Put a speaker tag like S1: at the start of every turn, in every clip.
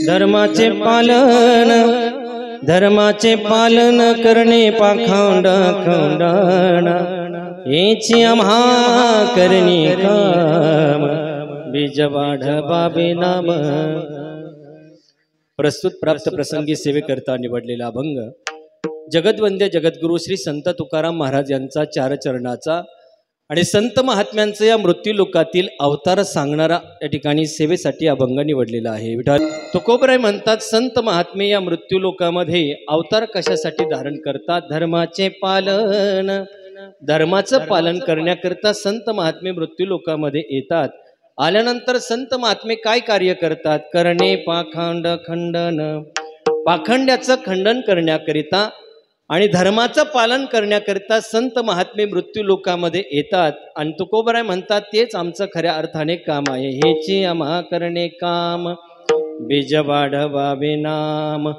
S1: धर्माचे पालन करणे पाखंड खंडन हेची आम्हा करणी काम बीज वाढवावे नाम। प्रस्तुत प्राप्त प्रसंगी सेवेकरता निवडलेला अभंग जगद्वंद्य जगद्गुरु श्री संत तुकाराम महाराज यांचा चार चरणाचा आणि संत महात्म्यांचा या मृत्यूलोकातील अवतार सांगणारा या ठिकाणी सेवेसाठी अभंग निवडलेला आहे। विठ्ठल तुकोबराय म्हणतात, संत महात्मे या मृत्यूलोकामध्ये अवतार कशासाठी धारण करतात? धर्माचं पालन करण्याकरता संत महात्मे मृत्यूलोकामध्ये येतात। आल्यानंतर संत महात्मे काय कार्य करतात? करणे पाखंड खंडन, पाखंड्याचं खंडन करण्याकरिता आणि धर्माचं पालन करण्याकरिता संत महात्मे मृत्यूलोकामध्ये येतात। आणि तुकोबराय म्हणतात, तेच आमचं खऱ्या अर्थाने काम आहे। हेची आम्हा करणे काम बीज वाढवावे नाम।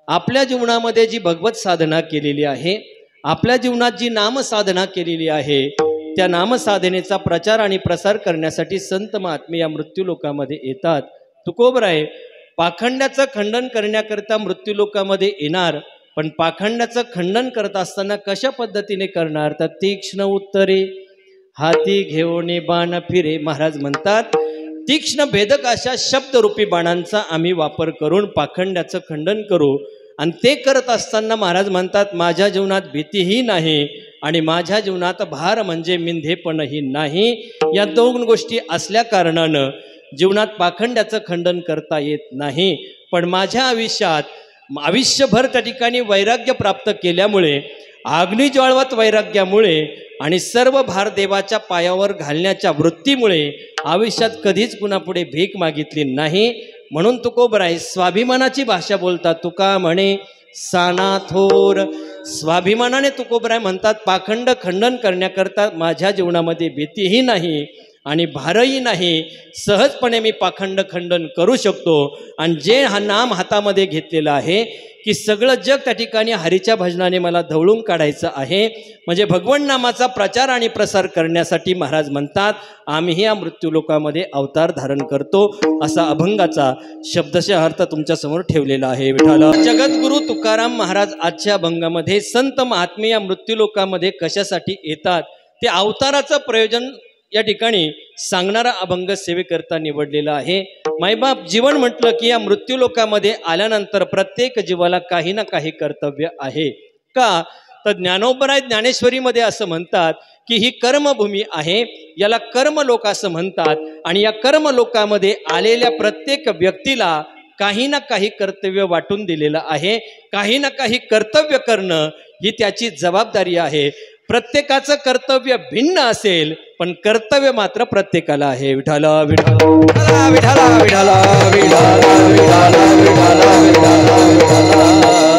S1: आपल्या जीवनामध्ये जी भगवत साधना केलेली आहे, आपल्या जीवनात जी नाम साधना केलेली आहे, त्या नामसाधनेचा प्रचार आणि प्रसार करण्यासाठी संत महात्मे या मृत्यूलोकामध्ये येतात। तुकोबराय पाखंड्याचं खंडन करण्याकरता मृत्यूलोकामध्ये येणार, पण पाखंड्याचं खंडन करत असताना कशा पद्धतीने करणार? तर तीक्ष्ण उत्तरे हाती घेऊन बाण फिरे। महाराज म्हणतात, तीक्ष्ण भेदक अशा शब्दरूपी बाणांचा आम्ही वापर करून पाखंड्याचं खंडन करू। आणि ते करत असताना महाराज म्हणतात, माझ्या जीवनात भीतीही नाही आणि माझ्या जीवनात भार म्हणजे मिंधेपणही नाही। या दोन गोष्टी असल्या कारणानं जीवनात पाखंड्याचं खंडन करता येत नाही। पण माझ्या आयुष्यभर त्या ठिकाणी वैराग्य प्राप्त केल्यामुळे, अग्निज्वाळवत वैराग्यामुळे आणि सर्व भार देवाच्या पायावर घालण्याच्या वृत्तीमुळे आयुष्यात कधीच कुणापुढे भीक मागितली नाही। म्हणून तुकोबराय स्वाभिमानाची भाषा बोलतात। तुका म्हणे साना थोर, स्वाभिमानाने तुकोबराय म्हणतात, पाखंड खंडन करण्याकरता माझ्या जीवनामध्ये भीतीही नाही आणि भारही नाही। सहजपणे मी पाखंड खंडन करू शकतो। आणि जे हा नाम हातामध्ये घेतलेला आहे की सगळं जग त्या ठिकाणी हरीच्या भजनाने मला धवळून काढायचं आहे, म्हणजे भगवान नामाचा प्रचार आणि प्रसार करण्यासाठी महाराज म्हणतात, आम्ही या मृत्यूलोकामध्ये अवतार धारण करतो। असा अभंगाचा शब्दशः अर्थ तुमच्या समोर ठेवलेला आहे। विठ्ठल जगद्गुरु तुकाराम महाराज आजच्या अभंगामध्ये संत महात्मे या मृत्यूलोकामध्ये कशासाठी येतात ते अवताराचं प्रयोजन या ठिकाणी सांगणारा अभंग सेवेकरता निवडलेला आहे। मायबाप जीवन म्हटलं की या मृत्यूलोकामध्ये आल्यानंतर प्रत्येक जीवाला काही ना काही कर्तव्य आहे। का तर ज्ञानोबराय ज्ञानेश्वरीमध्ये असं म्हणतात की ही कर्मभूमी आहे, याला कर्मलोक असं म्हणतात। आणि या कर्मलोकामध्ये आलेल्या प्रत्येक व्यक्तीला काही ना काही कर्तव्य वाटून दिलेलं आहे। काही ना काही कर्तव्य करणं ही त्याची जबाबदारी आहे। प्रत्येकाचं कर्तव्य भिन्न असेल पण कर्तव्य मात्र प्रत्येकाला आहे। विठ्ठल विठ्ठल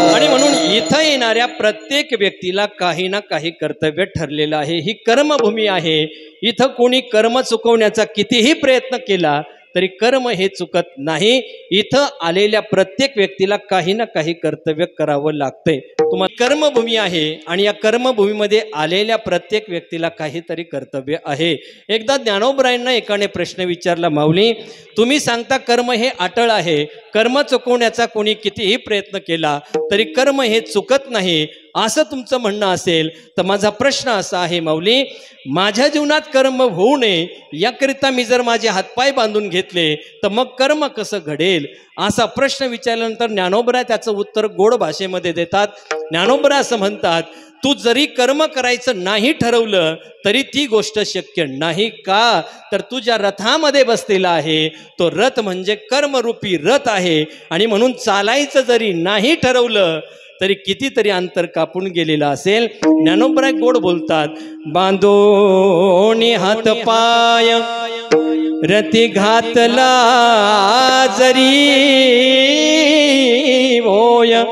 S1: आणि म्हणून इथं येणाऱ्या प्रत्येक व्यक्तीला काही ना काही कर्तव्य ठरलेलं आहे। ही कर्मभूमी आहे। इथं कोणी कर्म चुकवण्याचा कितीही प्रयत्न केला तरी कर्म हे चुकत नाही। इथं आलेल्या प्रत्येक व्यक्तीला काही ना काही कर्तव्य करावं लागतंय। तुम्हाला कर्मभूमी आहे आणि या कर्मभूमीमध्ये आलेल्या प्रत्येक व्यक्तीला काहीतरी कर्तव्य आहे। एकदा ज्ञानोबरायांना एकाने प्रश्न विचारला, माऊली तुम्ही सांगता कर्म हे अटळ आहे, कर्म चुकवण्याचा कोणी कितीही प्रयत्न केला तरी कर्म हे चुकत नाही, असं तुमचं म्हणणं असेल तर माझा प्रश्न असा आहे, माऊली माझ्या जीवनात कर्म होऊ नये याकरिता मी जर माझे हातपाय बांधून घेतले तर मग कर्म कसं घडेल? असा प्रश्न विचारल्यानंतर ज्ञानोबराय त्याचं उत्तर गोड भाषेमध्ये देतात। ज्ञानोबराय असं म्हणतात, तू जरी कर्म करायचं नाही ठरवलं तरी ती गोष्ट शक्य नाही। का तर तू ज्या रथामध्ये बसलेला आहे तो रथ म्हणजे कर्मरूपी रथ आहे। आणि म्हणून चालायचं जरी नाही ठरवलं तरी कितीतरी अंतर कापून गेलेला असेल। ज्ञानोबराय गोड बोलतात, बांधोनी हात पाय रती घातला जरी होय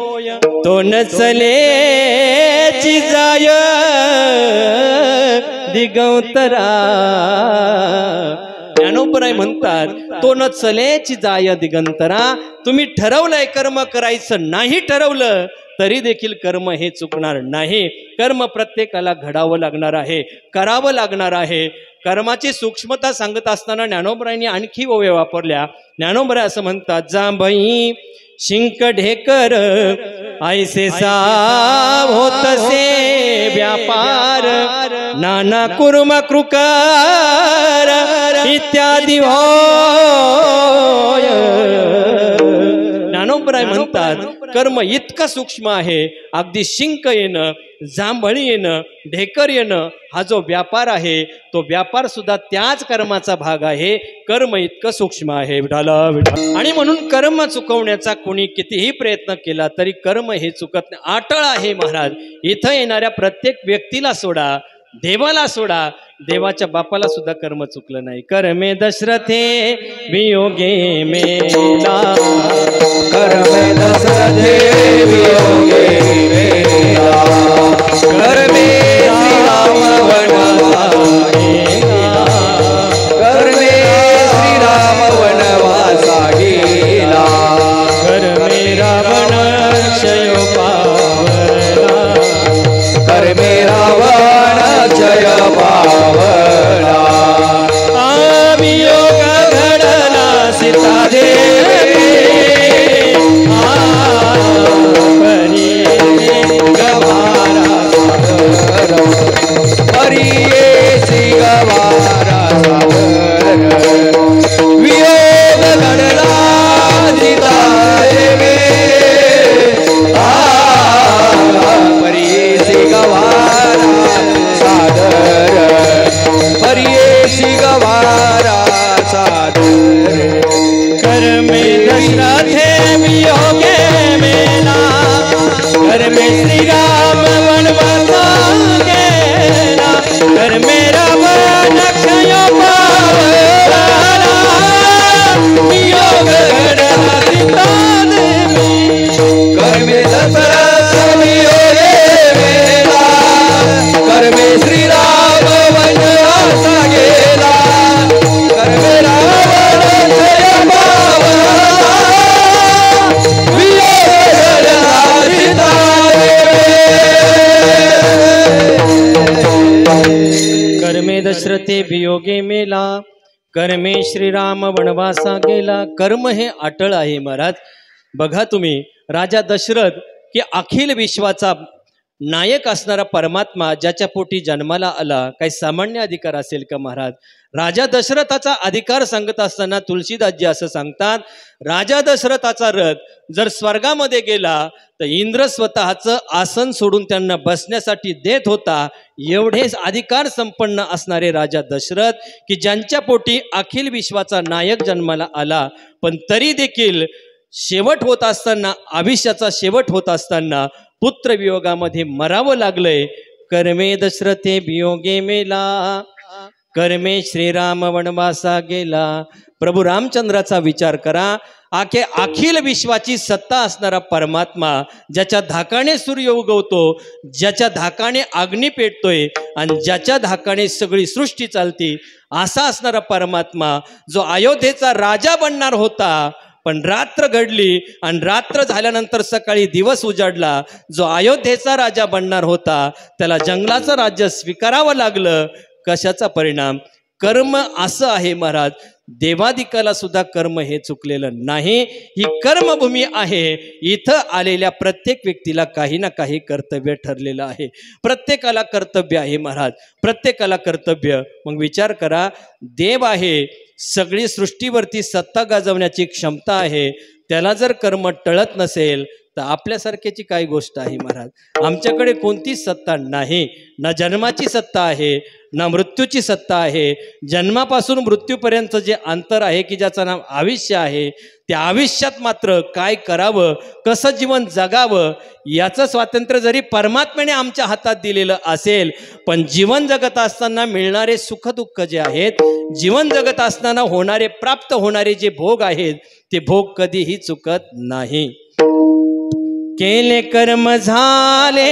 S1: तो नचलेची जाय दिगंतरा। ज्ञानोबराय म्हणतात, तो न चलेची जाय दिगंतरा। तुम्ही ठरवलंय कर्म करायचं नाही ठरवलं तरी देखील कर्म हे चुकणार नाही. कर्म प्रत्येकाला घडावं लागणार आहे, करावं लागणार आहे. कर्माची सूक्ष्मता सांगत असताना ज्ञानोबरायांनी आणखी ओव्या वापरल्या. ज्ञानोबराय असं म्हणतात, जांभई शिंक ढेकर ऐसे साव होतसे व्यापार, नाना कुर्म कृकार इत्यादी होय. ज्ञानोबराय म्हणतात कर्म इतकं सूक्ष्म आहे, अगदी शिंक येणं, जांभळी येणं, ढेकर येणं हा जो व्यापार आहे तो व्यापार सुद्धा त्याच कर्माचा भाग आहे. कर्म इतकं सूक्ष्म आहे. आणि म्हणून कर्म चुकवण्याचा कोणी कितीही प्रयत्न केला तरी कर्म हे चुकत नाही, अटळ आहे. महाराज इथं येणाऱ्या प्रत्येक व्यक्तीला सोडा, देवाला सोडा, देवाच्या बापाला सुद्धा कर्म चुकलं नाही. कर्मे दशरथे वियोगे मेला,
S2: कर्मे दशरथे वियोगे मेला, कर्मे श्रीराम वनवासा गेला, कर्मे श्रीराम वनवासा गेला,
S1: कर्मे रावण क्षय पावला,
S2: कर्मे रावण जय पावला,
S1: वियोग घडला सीता देवी,
S2: गवारा सागर, हरिये श्री गवारा सागर, वियोग घडला सीता देवी, हरिये श्री गवारा सागर, हरिये श्री गवारा सागर.
S1: कर्मे दशरथे वियोगे मेला, कर्मे श्रीराम वनवासा गेला, कर्मे रावण क्षय पावला, वियोग घडला सीता देवी.
S2: कर्मे दशरथ वियोगे मेला, कर्मे श्रीराम वनवासा गेला, कर्मे रावण क्षय पावला, वियोग घडला सीता देवी.
S1: कर्मे दशरथे वियोगे मेला, कर्मे श्रीराम वनवासा गेला. कर्म हे अटळ आहे. महाराज बघा तुम्ही, राजा दशरथ की अखिल विश्वाचा नायक असणारा परमात्मा ज्याच्या पोटी जन्माला आला, काही सामान्य अधिकार असेल का महाराज? राजा दशरथाचा अधिकार सांगत असताना तुलसीदासजी असं सांगतात, राजा दशरथाचा रथ जर स्वर्गामध्ये गेला तर इंद्र स्वतःचं आसन सोडून त्यांना बसण्यासाठी देत होता. एवढेच अधिकार संपन्न असणारे राजा दशरथ की ज्यांच्या पोटी अखिल विश्वाचा नायक जन्माला आला, पण तरी देखील शेवट होत असताना, आयुष्याचा शेवट होत असताना पुत्र वियोगामध्ये मरावं लागलंय. कर्मे दशरथे वियोगे मेला, कर्मे श्रीराम वनवासा गेला. प्रभू रामचंद्राचा विचार करा. अखिल विश्वाची सत्ता असणारा परमात्मा, ज्याच्या धाकाने सूर्य उगवतो, ज्याच्या धाकाने अग्नी पेटतोय आणि ज्याच्या धाकाने सगळी सृष्टी चालती, असा असणारा परमात्मा जो अयोध्येचा राजा बनणार होता, पण रात्र घडली आणि रात्र झाल्यानंतर सकाळी दिवस उजाडला. जो अयोध्येचा राजा बनणार होता त्याला जंगलाचं राज्य स्वीकारावं लागलं. कशाचा परिणाम? कर्म असं आहे महाराज. देवादिकाला सुद्धा कर्म हे चुकलेलं नाही. ही कर्मभूमी आहे. इथं आलेल्या प्रत्येक व्यक्तीला काही ना काही कर्तव्य ठरलेलं आहे. प्रत्येकाला कर्तव्य आहे महाराज, प्रत्येकाला कर्तव्य. मग विचार करा, देव आहे, सगळी सृष्टीवरती सत्ता गाजवण्याची क्षमता आहे, त्याला जर कर्म टळत नसेल तर आपल्यासारख्याची काय गोष्ट आहे महाराज? आमच्याकडे कोणतीच सत्ता नाही. ना जन्माची सत्ता आहे, ना मृत्यूची सत्ता आहे. जन्मापासून मृत्यूपर्यंत जे अंतर आहे की ज्याचं नाव आयुष्य आहे, त्या आयुष्यात मात्र काय करावं, कसं जीवन जगावं याचं स्वातंत्र्य जरी परमात्म्याने आमच्या हातात दिलेलं असेल, पण जीवन जगत असताना मिळणारे सुखदुःख जे आहेत, जीवन जगत असताना होणारे, प्राप्त होणारे जे भोग आहेत, ते भोग कधीही चुकत नाही. केले कर्म झाले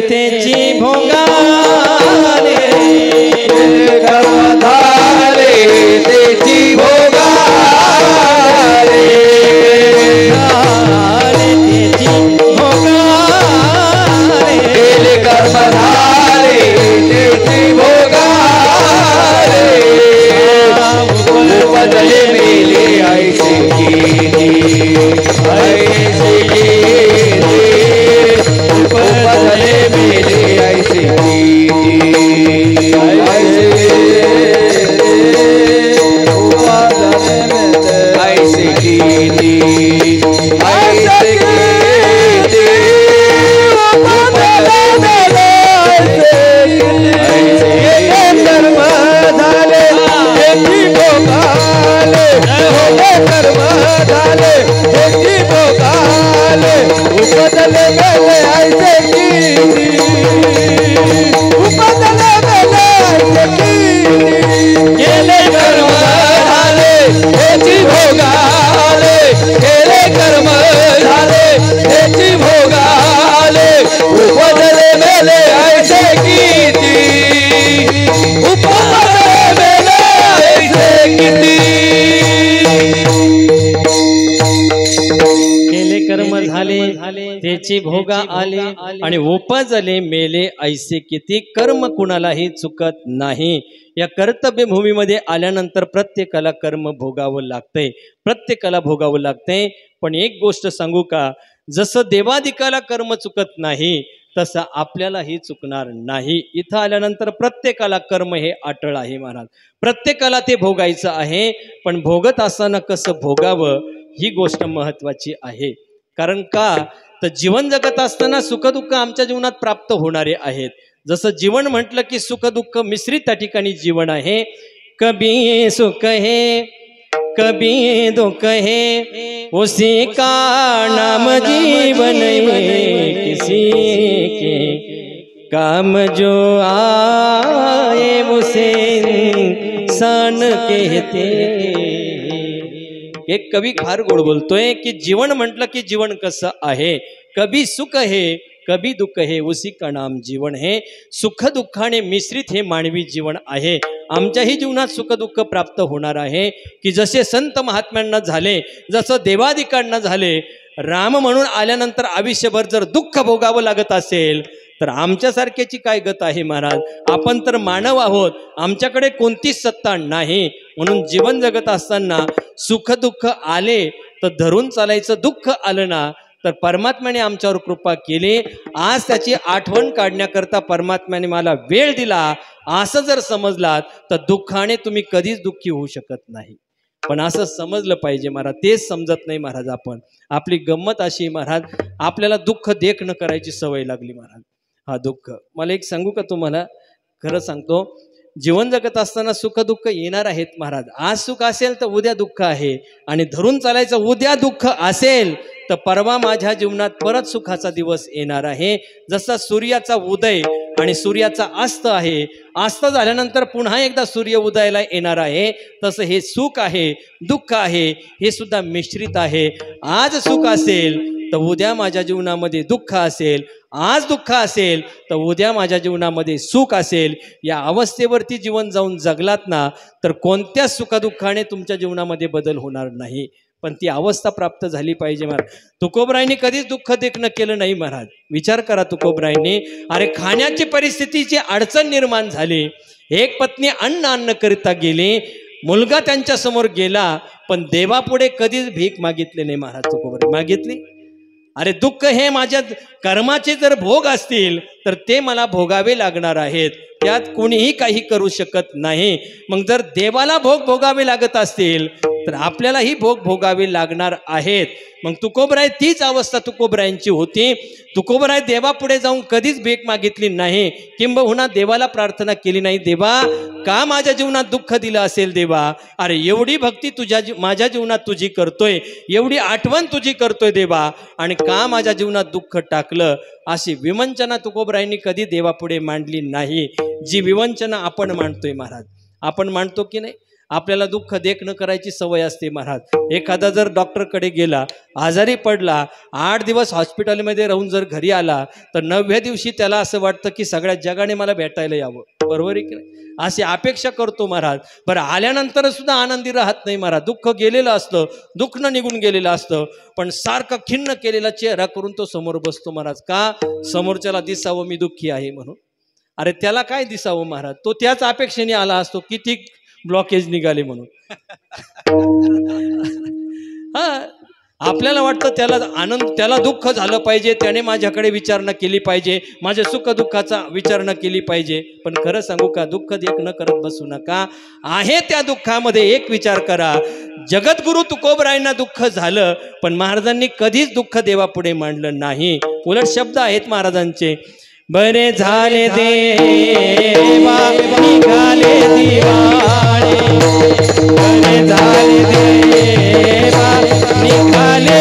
S1: त्याची भोगाले,
S2: कर्म झाले त्याची भोगाले,
S1: त्याची भोगाले,
S2: ऐसे कीर्ती उपजले मेले ऐसे कर्म झाले त्याची भोगाले कर्म झाले त्याची भोगाले उपजले मेले ऐसे कीर्ती उपजले मेले ऐसे कीर्ती केले कर्म झाले त्याची भोगाले केले कर्म झाले त्याची भोगाले उपजले मेले ऐसे कीर्ती उपजले मेले ऐसे कीर्ती
S1: केले कर्म झाले त्याची भोगा आले आणि उपजले मेले ऐसे किती. कर्म कुणालाही चुकत नाही. या कर्तव्य भूमीमध्ये आल्यानंतर प्रत्येकाला कर्म भोगावं लागतंय, प्रत्येकाला भोगावं लागतंय. पण एक गोष्ट सांगू का, जसं देवादिकाला कर्म चुकत नाही तसं आपल्यालाही चुकणार नाही. इथं आल्यानंतर प्रत्येकाला कर्म हे अटळ आहे महाराज, प्रत्येकाला ते भोगायचं आहे. पण भोगत असताना कसं भोगावं ही गोष्ट महत्वाची आहे. कारण का तर जीवन जगत असताना सुखदुःख आमच्या जीवनात प्राप्त होणारे आहेत. जसं जीवन म्हटलं की सुखदुःख मिश्रित त्या ठिकाणी जीवन आहे. कभी सुख है कभी दुख है उसी का नाम जीवन है. किसी के काम जो आए उसे इंसान कहते. एक कवी फार गोड बोलतोय की जीवन म्हटलं की जीवन कसं आहे, कभी सुख है कभी दुःख है उसी का नाम जीवन है. सुख दुःखाने मिश्रित हे मानवी जीवन आहे. आमच्याही जीवनात सुख दुःख प्राप्त होणार आहे की जसे संत महात्म्यांना झाले, जसं देवादिकांना झाले. राम म्हणून आल्यानंतर आयुष्यभर जर दुःख भोगावं लागत असेल तर आमच्यासारख्याची काय गत आहे महाराज. आपण तर मानव आहोत, आमच्याकडे कोणतीच सत्ता नाही. म्हणून जीवन जगत असताना सुख दुःख आले तर धरून चालायचं, दुःख आलं ना तर परमात्म्याने आमच्यावर कृपा केली. आज त्याची आठवण काढण्याकरता परमात्म्याने मला वेळ दिला असं जर समजलात तर दुःखाने तुम्ही कधीच दुःखी होऊ शकत नाही. पण असं समजलं पाहिजे महाराज, तेच समजत नाही महाराज. आपण आपली गंमत अशी महाराज, आपल्याला दुःख देख न करायची सवय लागली महाराज. हा दुःख, मला एक सांगू का तुम्हाला, खरं सांगतो, जीवन जगत असताना सुख दुःख येणार आहेत महाराज. आज सुख असेल तर उद्या दुःख आहे, आणि धरून चालायचं उद्या दुःख असेल तर परवा माझ्या जीवनात परत सुखाचा दिवस येणार आहे. जसा सूर्याचा उदय आणि सूर्याचा अस्त आहे, अस्त झाल्यानंतर पुन्हा एकदा सूर्य उदयाला येणार आहे, तसं हे सुख आहे दुःख आहे हे सुद्धा मिश्रित आहे. आज सुख असेल तर उद्या माझ्या जीवनामध्ये दुःख असेल, आज दुःख असेल तर उद्या माझ्या जीवनामध्ये सुख असेल. या अवस्थेवरती जीवन जाऊन जगलात ना तर कोणत्याच सुखदुःखाने तुमच्या जीवनामध्ये बदल होणार नाही. पण ती अवस्था प्राप्त झाली पाहिजे महाराज. तुकोबरायांनी कधीच दुःख देखणं केलं नाही महाराज. विचार करा तुकोबरायांनी, अरे खाण्याची परिस्थितीची अडचण निर्माण झाली, एक पत्नी अन्न करिता गेली, मुलगा त्यांच्या समोर गेला, पण देवापुढे कधीच भीक मागितली नाही महाराज. तुकोबराय मागितली? अरे दुःख हे माझ्या कर्माचे जर भोग असतील तर ते मला भोगावे लागणार आहेत, त्यात कोणीही काही करू शकत नाही. मग जर देवाला भोग भोगावे लागत असतील तर आपल्यालाही भोग भोगावे लागणार आहेत. मग तुकोबराय तीच अवस्था तुकोबरायांची होती. तुकोबराय देवापुढे जाऊन कधीच भीक मागितली नाही, किंबहुना देवाला प्रार्थना केली नाही, देवा का माझ्या जीवनात दुःख दिलं असेल देवा, अरे एवढी भक्ती माझ्या जीवनात तुझी करतोय, एवढी आठवण तुझी करतोय देवा, आणि का माझ्या जीवनात दुःख टाकलं, अशी विवंचना तुकोबरायांनी कधी देवापुढे मांडली नाही. जी विवंचना आपण मांडतोय महाराज, आपण मांडतो की नाही? आपल्याला दुःख देखणं करायची सवय असते महाराज. एखादा जर डॉक्टरकडे गेला, आजारी पडला, 8 दिवस हॉस्पिटलमध्ये राहून जर घरी आला तर 9व्या दिवशी त्याला असं वाटतं की सगळ्या जगाने मला भेटायला यावं. बरोबर आहे की नाही? अशी अपेक्षा करतो महाराज. बरं, आल्यानंतर सुद्धा आनंदी राहत नाही महाराज. दुःख गेलेलं असतं, दुःखनं निघून गेलेलं असतं, पण सारखा खिन्न केलेला चेहरा करून तो समोर बसतो महाराज. का? समोरच्याला दिसावं मी दुःखी आहे म्हणून. अरे त्याला काय दिसावं महाराज, तो त्याच अपेक्षेने आला असतो किती ब्लॉकेज निघाले म्हणून. हा, आपल्याला वाटतं त्याला आनंद, त्याला दुःख झालं पाहिजे, त्याने माझ्याकडे विचारणा केली पाहिजे, माझ्या सुख दुःखाचा विचारणा केली पाहिजे. पण खरं सांगू का, दुःख एक न करत बसू नका. आहे त्या दुःखामध्ये एक विचार करा, जगद्गुरु तुकोबरायांना दुःख झालं, पण महाराजांनी कधीच दुःख देवापुढे मांडलं नाही. उलट शब्द आहेत महाराजांचे, बरे झाले देवा निघाले दिवाळे, बरे झाले देवा निघाले,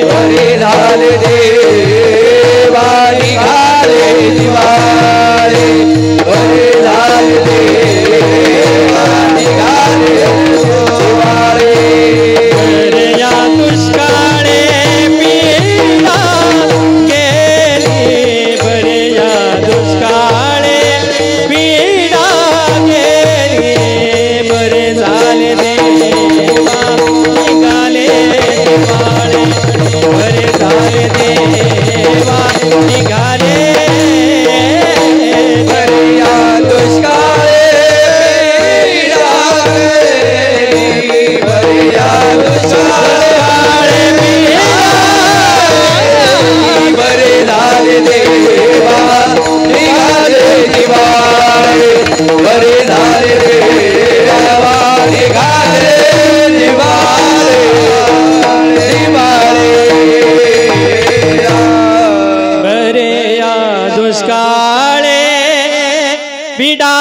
S2: बरे झाले देवा निघाले दिवाळे, बरे झाले देवा निघाले दिवाळे.
S1: बरे या दुष्काळे पीडा गेली, बरे या दुष्काळे पीडा गेली, बरे झाले देवा निघाले दिवाळे, बरे झाले देवा निघाले,
S2: बरे या दुष्काळे पीडा गेली, बरे या दुष्काळे पीडा गेली, बरे झाले देवा निघाले दिवाळे, बरे झाले देवा निघाले दिवाळे, दिवाळे.
S1: बरे या दुष्काळे पीडा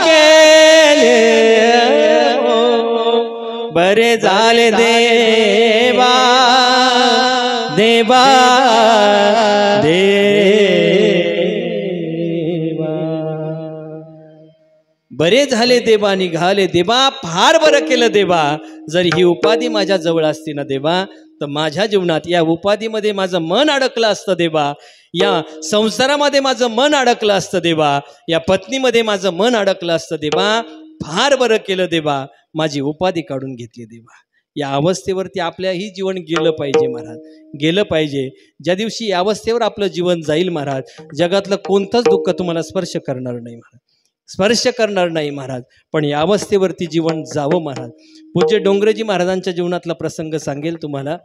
S1: गेले, बरे झाले देवा देवा देवा. बरे झाले देवा निघाले देवा, फार बरं केलं देवा. जर ही उपाधी माझ्या जवळ असती ना देवा, तर माझ्या जीवनात या उपाधीमध्ये माझं मन अडकलं असतं देवा, या संसारामध्ये माझं मन अडकलं असतं देवा, या पत्नीमध्ये माझं मन अडकलं असतं देवा. फार बरं केलं देवा, माझी उपाधी काढून घेतली देवा. या अवस्थेवरती आपल्याही जीवन गेलं पाहिजे महाराज, गेलं पाहिजे. ज्या दिवशी या अवस्थेवर आपलं जीवन जाईल महाराज, जगातलं कोणतंच दुःख तुम्हाला स्पर्श करणार नाही महाराज, स्पर्श करणार नाही महाराज. पण या अवस्थेवरती जीवन जावं महाराज. पूज्य डोंगरेजी महाराजांच्या जीवनातला प्रसंग सांगेल तुम्हाला.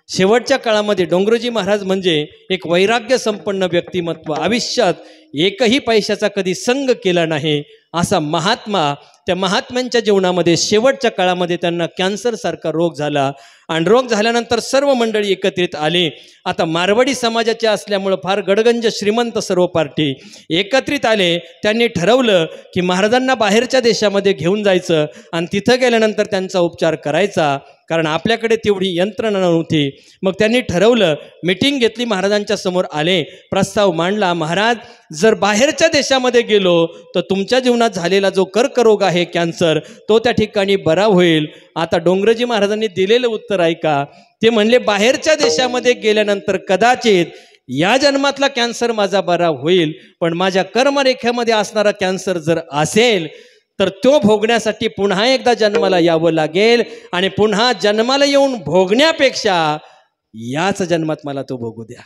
S1: शेवटच्या काळामध्ये डोंगरेजी महाराज म्हणजे एक वैराग्य संपन्न व्यक्तिमत्व, आयुष्यात एकही पैशाचा कधी संग केला नाही असा महात्मा. त्या महात्म्यांच्या जीवनामध्ये शेवटच्या काळामध्ये त्यांना कॅन्सरसारखा रोग झाला, आणि रोग झाल्यानंतर सर्व मंडळी एकत्रित आली. आता मारवाडी समाजाचे असल्यामुळं फार गडगंज श्रीमंत सर्व पार्टी एकत्रित आले. त्यांनी ठरवलं की महाराजांना बाहेरच्या देशामध्ये घेऊन जायचं आणि तिथं गेल्यानंतर त्यांचा उपचार करायचा, कारण आपल्याकडे तेवढी यंत्रणा नव्हती. मग त्यांनी ठरवलं, मीटिंग घेतली, महाराजांच्या समोर आले, प्रस्ताव मांडला, महाराज जर बाहेरच्या देशामध्ये गेलो तर तुमच्या जीवनात झालेला जो कर्करोग आहे, कॅन्सर, तो त्या ठिकाणी बरा होईल. आता डोंगरेजी महाराजांनी दिलेलं उत्तर ऐका. ते म्हणले, बाहेरच्या देशामध्ये गेल्यानंतर कदाचित या जन्मातला कॅन्सर माझा बरा होईल, पण माझ्या कर्मरेखेमध्ये असणारा कॅन्सर जर असेल तर तो भोगण्यासाठी पुन्हा एकदा जन्माला यावं लागेल, आणि पुन्हा जन्माला येऊन भोगण्यापेक्षा याच जन्मात मला तो भोगू द्या.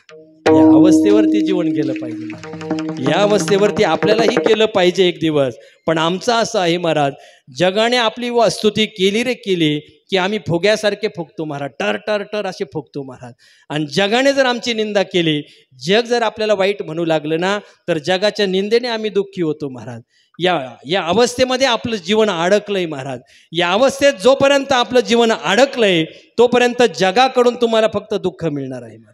S1: या अवस्थेवरती जीवन गेलं पाहिजे, या अवस्थेवरती आपल्यालाही केलं पाहिजे एक दिवस. पण आमचं असं आहे महाराज, जगाने आपली स्तुती केली रे केली की आम्ही फुग्यासारखे फुगतो महाराज, टर टर टर असे फुगतो महाराज. आणि जगाने जर आमची निंदा केली, जग जर आपल्याला वाईट म्हणू लागलं ना, तर जगाच्या निंदेने आम्ही दुःखी होतो महाराज. या अवस्थेमध्ये आपलं जीवन अडकलंय महाराज. या अवस्थेत जोपर्यंत आपलं जीवन अडकलंय तोपर्यंत जगाकडून तुम्हाला फक्त दुःख मिळणार आहे महाराज,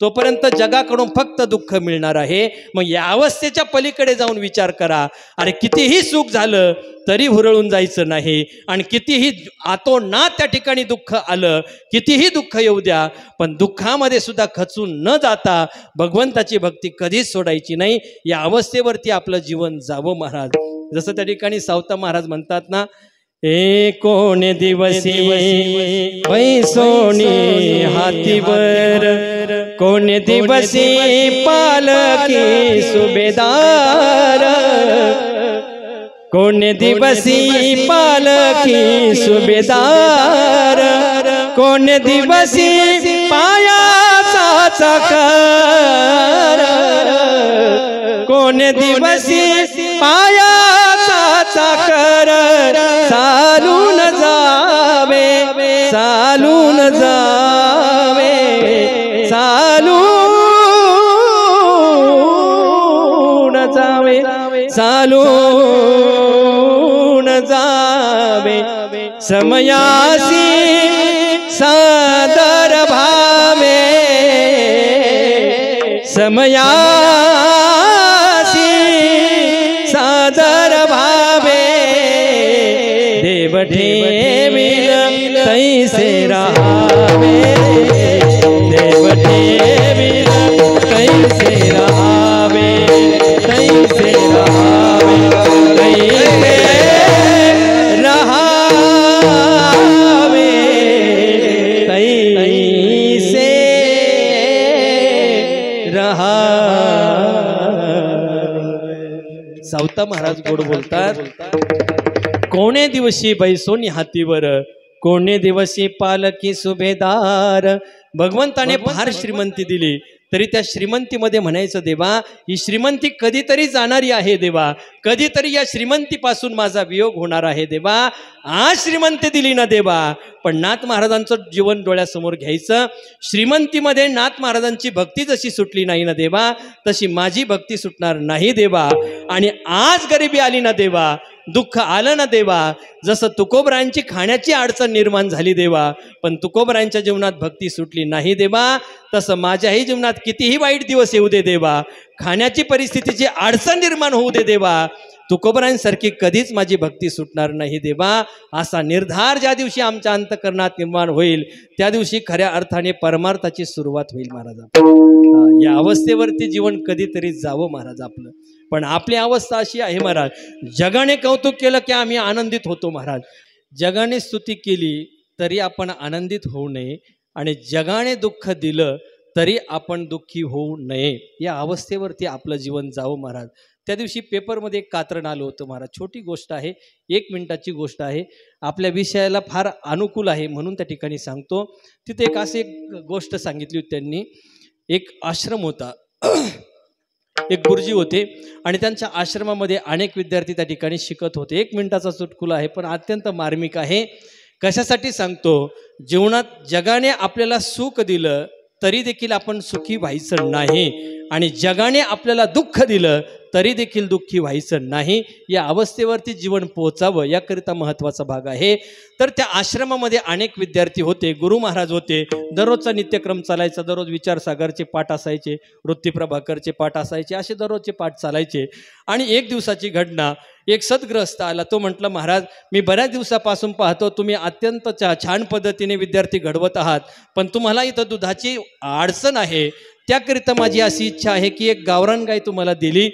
S1: तोपर्यंत जगाकडून फक्त दुःख मिळणार आहे. मग या अवस्थेच्या पलीकडे जाऊन विचार करा. अरे कितीही सुख झालं तरी हुरळून जायचं नाही, आणि कितीही आतोनात त्या ठिकाणी दुःख आलं, कितीही दुःख येऊ द्या, पण दुःखामध्ये सुद्धा खचून न जाता भगवंताची भक्ती कधीच सोडायची नाही. या अवस्थेवरती आपलं जीवन जावं महाराज. जसं त्या ठिकाणी सावता महाराज म्हणतात ना, कोण दिवसी पैसोनी हातीवर, कोण दिवसी पालकी सुभेदार, कोण दिवसी पालकी सुभेदार, कोण दिवसी पायाचा चाकर, कोण दिवसी पायाचा चाकर, चालून जावे, चालून जावे, चालून जावे, चालून जावे, समयासी सादर भावे, समयासी सादर भावे, देव ठेविल तैसे राहावे, देव ठेविल तैसे राहावे, तैसे राहावे, तैसे राहावे, तैसे राहावे। सावता महाराज गोड बोलतात, कोणे दिवशी बैसोनी हातीवर, कोणे दिवशी पालकी सुभेदार। भगवंताने फार श्रीमंती दिली, तरी त्या श्रीमंतीमध्ये म्हणायचं, देवा ही श्रीमंती कधीतरी जाणारी आहे देवा, कधीतरी या श्रीमंतीपासून माझा वियोग होणार आहे देवा। आज श्रीमंती दिली ना देवा, पण नाथ महाराजांचं जीवन डोळ्यासमोर घ्यायचं। श्रीमंतीमध्ये नाथ महाराजांची भक्ती जशी सुटली नाही ना देवा, तशी माझी भक्ती सुटणार नाही देवा। आणि आज गरिबी आली ना देवा, दुःख आलं ना देवा, जसं तुकोबरायांची खाण्याची अडचण निर्माण झाली देवा, पण तुकोबरायांच्या जीवनात भक्ती सुटली नाही देवा, तसं माझ्याही जीवनात कितीही वाईट दिवस येऊ दे देवा, खाण्याची परिस्थितीची अडचण निर्माण होऊ दे देवा, तुकोबरायांसारखी कधीच माझी भक्ती सुटणार नाही देवा। असा निर्धार ज्या दिवशी आमच्या अंतःकरणात निर्माण होईल, त्या दिवशी खऱ्या अर्थाने परमार्थाची सुरुवात होईल महाराज। या अवस्थेवरती जीवन कधीतरी जावं महाराज आपलं, पण आपली अवस्था अशी आहे महाराज, जगाने कौतुक केलं की आम्ही आनंदित होतो महाराज, जगाने स्तुती केली तरी आपण आनंदित होऊ नये, आणि जगाने दुःख दिलं तरी आपण दुःखी होऊ नये। या अवस्थेवरती आपलं जीवन जावं महाराज। त्या दिवशी पेपरमध्ये एक कात्रण आलं होतं महाराज, छोटी गोष्ट आहे, 1 मिनिटाची गोष्ट आहे, आपल्या विषयाला फार अनुकूल आहे म्हणून त्या ठिकाणी सांगतो। तिथे एक अशी एक गोष्ट सांगितली होती त्यांनी। एक आश्रम होता, एक गुरुजी होते, आणि त्यांच्या आश्रमामध्ये अनेक विद्यार्थी त्या ठिकाणी शिकत होते। 1 मिनिटाचा चुटकुला आहे, पण अत्यंत मार्मिक आहे। कशासाठी सांगतो, जीवनात जगाने आपल्याला सुख दिलं तरी देखील आपण सुखी व्हायचं नाही, आणि जगाने आपल्याला दुःख दिलं तरी देखील दुःखी व्हायचं नाही। या अवस्थेवरती जीवन पोहोचावं याकरिता महत्त्वाचा भाग आहे। तर त्या आश्रमामध्ये अनेक विद्यार्थी होते, गुरु महाराज होते, दररोजचा नित्यक्रम चालायचा, दररोज विचारसागरचे पाठ असायचे, वृत्तीप्रभाकरचे पाठ असायचे, असे दररोजचे पाठ चालायचे। आणि एक दिवसाची घटना, एक सद्ग्रस्त आला, तो म्हटलं, महाराज मी बऱ्याच दिवसापासून पाहतो तुम्ही अत्यंत छान पद्धतीने विद्यार्थी घडवत आहात, पण तुम्हाला इथं दुधाची अडचण आहे, त्याकरिता माझी अशी इच्छा आहे की एक गावरान गाय तुम्हाला दिली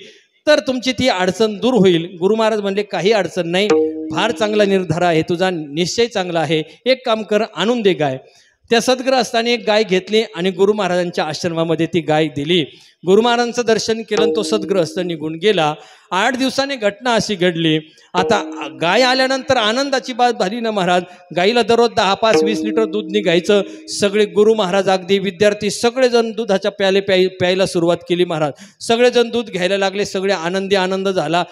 S1: तर तुमची ती अडचण दूर होईल। गुरु महाराज म्हणले, काही अडचण नाही, फार चांगला निर्धार आहे तुझा, निश्चय चांगला आहे, एक काम कर, आणून दे गाय। त्या सद्ग्रस्ताने एक गाय घेतली आणि गुरु महाराजांच्या आश्रमामध्ये ती गाय दिली। गुरु महाराजांचं दर्शन केलं, तो सद्ग्रस्त निघून गेला। 8 दिवसाने घटना अशी घडली, आता गाय आल्यानंतर आनंदाची बात झाली ना महाराज, गाईला दररोज 10, 5, 20 लिटर दूध निघायचं। सगळे गुरु महाराज, अगदी विद्यार्थी सगळेजण दुधाच्या प्याले प्यायला सुरुवात केली महाराज, सगळेजण दूध घ्यायला लागले, सगळे आनंद झाला।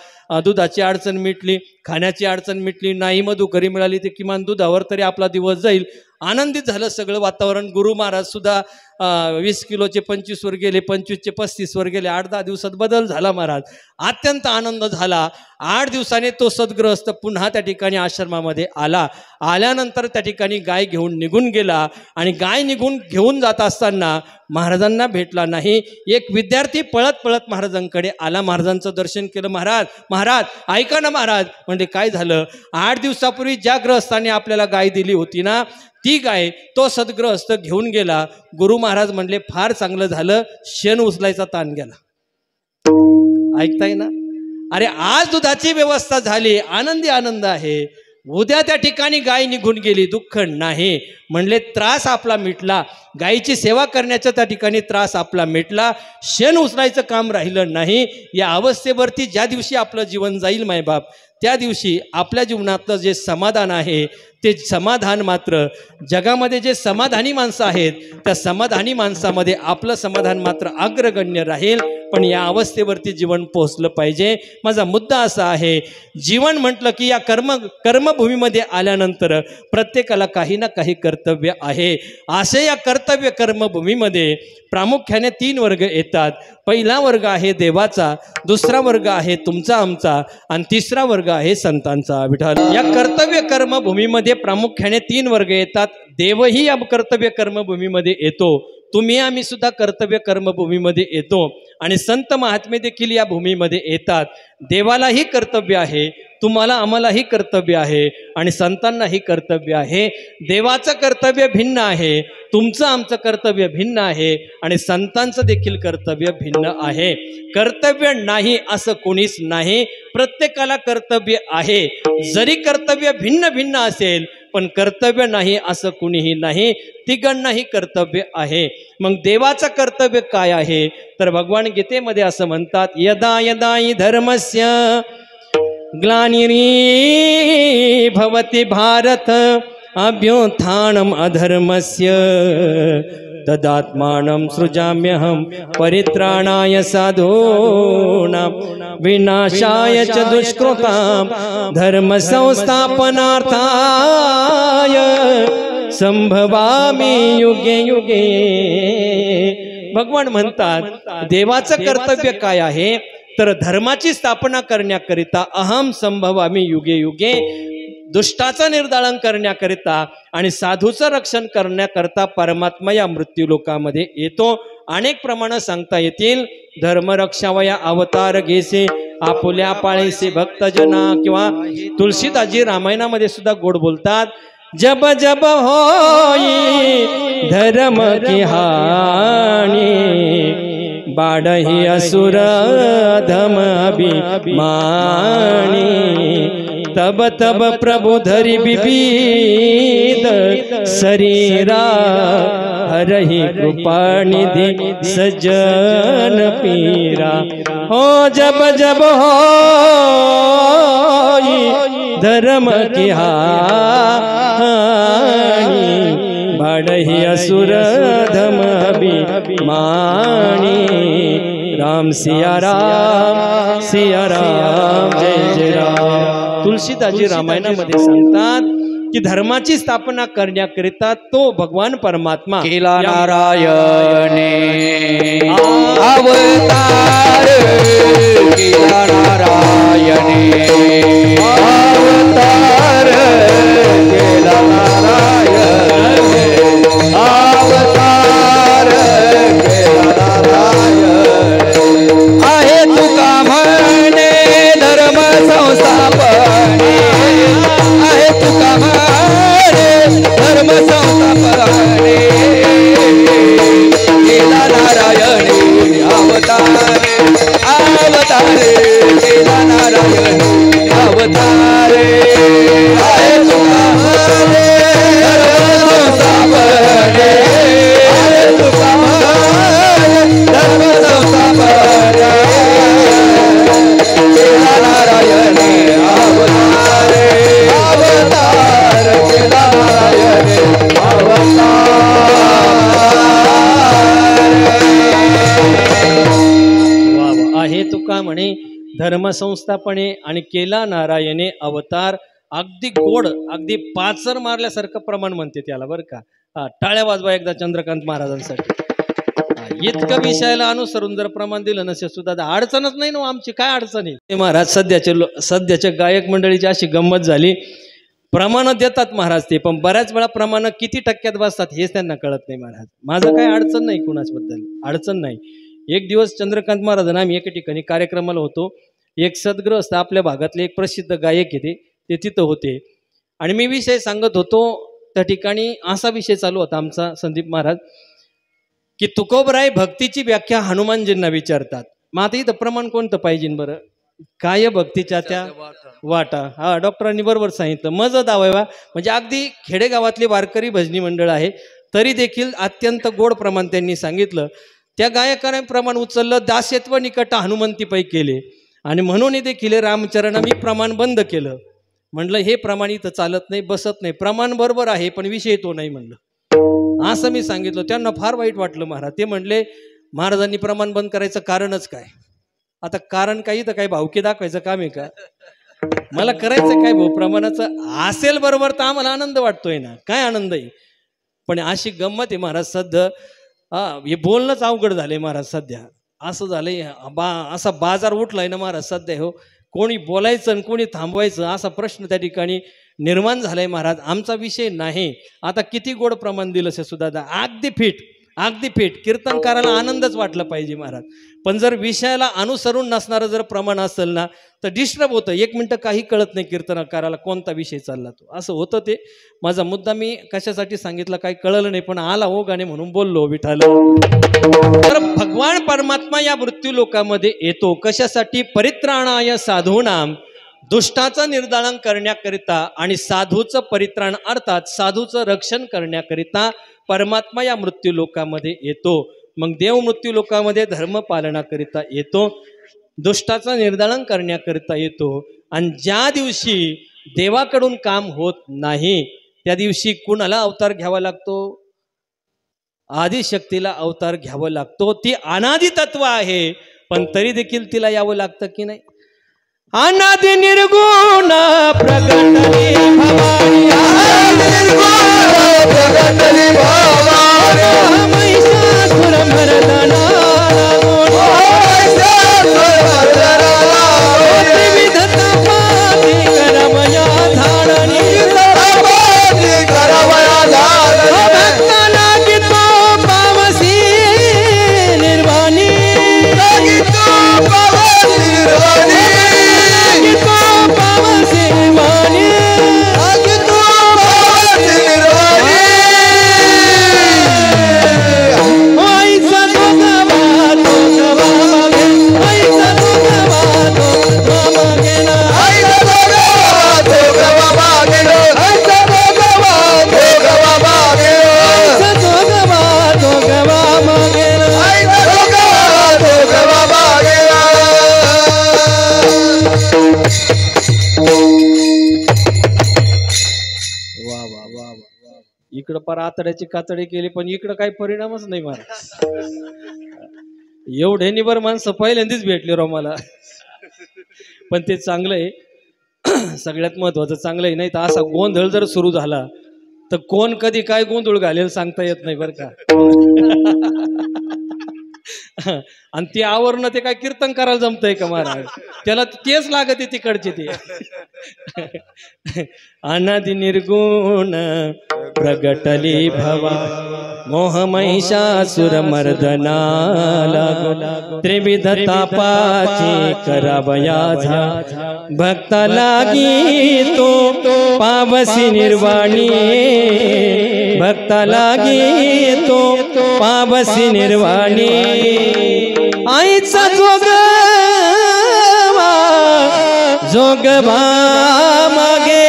S1: दुधाची अडचण मिटली, खाण्याची अडचण मिटली, नाही मधुकरी मिळाली ते किमान दुधावर तरी आपला दिवस जाईल, आनंदित झालं सगळं वातावरण। गुरु महाराज सुद्धा 20 किलोचे 25 वर गेले, 25चे 35 वर गेले, 8-10 दिवसात बदल झाला महाराज, अत्यंत आनंद झाला। 8 दिवसाने तो सद्ग्रस्त पुन्हा त्या ठिकाणी आश्रमामध्ये आला। आल्यानंतर त्या ठिकाणी गाय घेऊन निघून गेला, आणि गाय घेऊन जात असताना महाराजांना भेटला नाही। एक विद्यार्थी पळत पळत महाराजांकडे आला, महाराजांचं दर्शन केलं। महाराज ऐका ना महाराज, म्हणजे काय झालं, 8 दिवसापूर्वी ज्या ग्रहस्थाने आपल्याला गाय दिली होती ना, ती गाय तो सद्ग्रस्त घेऊन गेला। गुरु महाराज म्हणले, फार चांगलं झालं, शेण उचलायचा ताण गेला। ऐकताय ना, अरे आज दुधाची व्यवस्था झाली, आनंद आहे, उद्या त्या ठिकाणी गाय निघून गेली, दुःख नाही, म्हणले त्रास आपला मिटला, गायीची सेवा करण्याचा त्या ठिकाणी त्रास आपला मिटला, शेण उचलायचं काम राहिलं नाही। या अवस्थेवरती ज्या दिवशी आपलं जीवन जाईल मायबाप, त्या दिवशी आपल्या जीवनातलं जे समाधान आहे ते समाधान मात्र जगामध्ये जे समाधानी माणसं आहेत त्या समाधानी माणसामध्ये आपलं समाधान मात्र अग्रगण्य राहील. पण या अवस्थेवरती जीवन पोहोचलं पाहिजे. माझा मुद्दा असा आहे, जीवन म्हटलं की या कर्मभूमीमध्ये आल्यानंतर प्रत्येकाला काही ना काही कर्तव्य आहे. असे या कर्तव्य कर्मभूमीमध्ये प्रामुख्याने 3 वर्ग येतात. पहिला वर्ग आहे देवाचा, दुसरा वर्ग आहे तुमचा आमचा, आणि तिसरा वर्ग आहे संतांचा. विठ्ठल, या कर्तव्य कर्मभूमीमध्ये प्रामुख्याने 3 वर्ग येतात. देवही या कर्तव्य कर्मभूमीमध्ये येतो, तुम्ही आम्ही सुद्धा कर्तव्य कर्मभूमीमध्ये येतो, आणि संत महात्मे देखील या भूमीमध्ये येतात. देवालाही कर्तव्य आहे, तुम्हाला आम्हालाही कर्तव्य आहे, आणि संतांनाही कर्तव्य आहे. देवाचं कर्तव्य भिन्न आहे, तुमचं आमचं कर्तव्य भिन्न आहे, आणि संतांचं देखील कर्तव्य भिन्न आहे. कर्तव्य नाही असं कोणीच नाही, प्रत्येकाला कर्तव्य आहे. जरी कर्तव्य भिन्न भिन्न असेल पण कर्तव्य नाही असं कुणीही नाही, तिघांनाही कर्तव्य आहे. मग देवाचं कर्तव्य काय आहे तर भगवान गीतेमध्ये असं म्हणतात, यदा यदा हि धर्मस्य ग्लानिर्भवति भारत अभ्युत्थानम् अधर्मस्य तदात्मानं सृजाम्यहं परित्राणाय साधूनां विनाशाय च दुष्कृतां धर्म संस्थापनार्थाय संभवामि युगे युगे. भगवान म्हणतात देवाचं कर्तव्य काय आहे तर धर्माची स्थापना करण्याकरिता अहम संभवामि युगे युगे, दुष्टाचं निर्दालन करण्याकरिता आणि साधूचं रक्षण करण्याकरता परमात्मा या मृत्यूलोकामध्ये येतो. अनेक प्रमाणे सांगता येतील. धर्म रक्षावया अवतार घेसे आपुल्या पाळीसे भक्तजना, किंवा तुलसीदासजी रामायणामध्ये सुद्धा गोड बोलतात, जब जब होई धर्म की हानी बाडही असुर धम अभिमानी तब तब प्रभु धरि विविध शरीरा हरहि कृपा निधि सजन पीरा. हो जब जब होई धर्म की हानि बाडहि असुर धम अभिमानी. राम सिया राम जय जय राम. तुलसीदासजी रामायणामध्ये सांगतात की धर्माची स्थापना करण्याकरिता तो भगवान परमात्मा
S2: केला नारायणे अवतार, केला नारायणे अवतार, केला नारायणे अवतार, केला नारायणे. आहे तुका म्हणे धर्म संस्थापने, आहे तुका म्हणे धर्म संस्थापने, केला नारायणे अवतारे अवतारे, केला नारायणे अवतारे. आहे तुका म्हणे धर्म संस्थापने, आहे तुका म्हणे धर्म संस्थापने, केला नारायणे अवतारे अवतार, केला नारायणे
S1: अवतार. आहे तुका म्हणे धर्मसंस्थापने आणि केला नारायणे अवतार. अगदी गोड, अगदी पाचर मारल्यासारखं प्रमाण म्हणते त्याला बरं का. टाळ्या वाजवा एकदा चंद्रकांत महाराजांसाठी. इतकं विषयाला अनुसरून जर प्रमाण दिलं नसेल सुद्धा अडचणच नाही ना आमची. काय अडचण आहे महाराज? सध्याच्या गायक मंडळीची अशी गंमत झाली, प्रमाण देतात महाराज ते, पण बऱ्याच वेळा प्रमाण किती टक्क्यात बसतात हेच त्यांना कळत नाही महाराज. माझं काय अडचण नाही, कुणाचबद्दल अडचण नाही. एक दिवस चंद्रकांत महाराजांना आम्ही एका ठिकाणी कार्यक्रमाला होतो. एक सद्ग्रस्त आपल्या भागातले एक प्रसिद्ध गायक येते, ते तिथं होते आणि मी विषय सांगत होतो. त्या ठिकाणी असा विषय चालू होता आमचा, संदीप महाराज, की तुकोबराय भक्तीची व्याख्या हनुमानजींना विचारतात. मग आता इथं प्रमाण कोणतं पाहिजे बरं? काय भक्तीच्या त्या वाटा. हा, डॉक्टरांनी बरोबर सांगितलं. मज दावावा म्हणजे अगदी खेडेगावातले वारकरी भजनी मंडळ आहे तरी देखील अत्यंत गोड प्रमाण त्यांनी सांगितलं. त्या गायकाने प्रमाण उचललं, दास्यत्व निकट हनुमंती पै केले आणि म्हणून देखील रामचरण मी प्रमाण बंद केलं. म्हणलं हे प्रमाण इथं चालत नाही, बसत नाही. प्रमाण बरोबर आहे पण विषय तो नाही म्हणलं. असं मी सांगितलं. त्यांना फार वाईट वाटलं महाराज. ते म्हणले महाराजांनी प्रमाण बंद करायचं कारणच काय? आता कारण काही तर काही भावकी दाखवायचं काम आहे का? मला करायचं काय भाऊ? प्रमाणाचं असेल बरोबर तर आम्हाला आनंद वाटतोय ना. काय आनंद आहे? पण अशी गंमत आहे महाराज सध्या. हे बोलणंच अवघड झालंय महाराज सध्या. असं झालंय असा बाजार उठलाय ना महाराज सध्या. हो, कोणी बोलायचं आणि कोणी थांबवायचं असा प्रश्न त्या ठिकाणी निर्माण झालाय महाराज. आमचा विषय नाही. आता किती गोड प्रमाण दिलं सुद्धा अगदी फिट, अगदी फिट. कीर्तनकाराला आनंदच वाटला पाहिजे महाराज. पण जर विषयाला अनुसरून नसणारं जर प्रमाण असेल ना तर डिस्टर्ब होतं. 1 मिनिटं काही कळत नाही कीर्तनकाराला कोणता विषय चालला तो. असं होतं ते. माझा मुद्दा मी कशासाठी सांगितलं काही कळलं नाही, पण आला हो गाणे म्हणून बोललो विठाल. तर भगवान परमात्मा या मृत्यू लोकामध्ये येतो कशासाठी? परित्राणाय साधूनाम, दुष्टाचं निर्दालन करण्याकरिता आणि साधूचं परित्राण अर्थात साधूचं रक्षण करण्याकरिता परमात्मा या मृत्यू लोकामध्ये येतो. मग देव मृत्यू लोकामध्ये धर्म पालनाकरिता येतो, दुष्टाचं निर्दालन करण्याकरिता येतो. आणि ज्या दिवशी देवाकडून काम होत नाही त्या दिवशी कुणाला अवतार घ्यावा लागतो? आदिशक्तीला अवतार घ्यावा लागतो. ती अनादि तत्व आहे पण तरी देखील तिला यावं लागतं की नाही? अनादि निर्गुण प्रगटली भवानी, प्रगटली भवानी, महिषासुर मर्दना त्रिविध तपाती करवया धारणी, भक्ताला गीतो पावसी निर्वाणी, गीतो पावसी निर्वाणी, गीतो पावसी निर्वाणी, गीतो पावसी निर्वाणी. आईचा दोघवा मागे, आईचा दोघवा मागे ना, आईचा दोघवा मागे ना, आईचा दोघवा मागे, आईचा दोघवा मागे ना, आईचा दोघवा मागे ना. वा वा वा वा. इकडं पर आतड्याची कातडी केली पण इकडं काही परिणामच नाही महाराज. एवढे निबर माणसं पहिल्यांदाच भेटले राव मला. पण ते चांगलं आहे. सगळ्यात महत्वाचं चांगलं आहे. नाही तर असा गोंधळ जर सुरू झाला तर कोण कधी काय गोंधळ घालेल सांगता येत नाही बरं का. आणि ते आवरणं ते काय कीर्तन करायला जमतंय का महाराज? त्याला तेच लागत आहे तिकडचे ते. अनादि निर्गुण प्रगटली भवा, मोह महिषासुर मर्दना लागो, त्रिविध तापाची करावया झा, भक्ता लागी तो पावसी निर्वाणी, भक्ता लागी तो पावसी निर्वाणी. आईचा जोगवा मागे,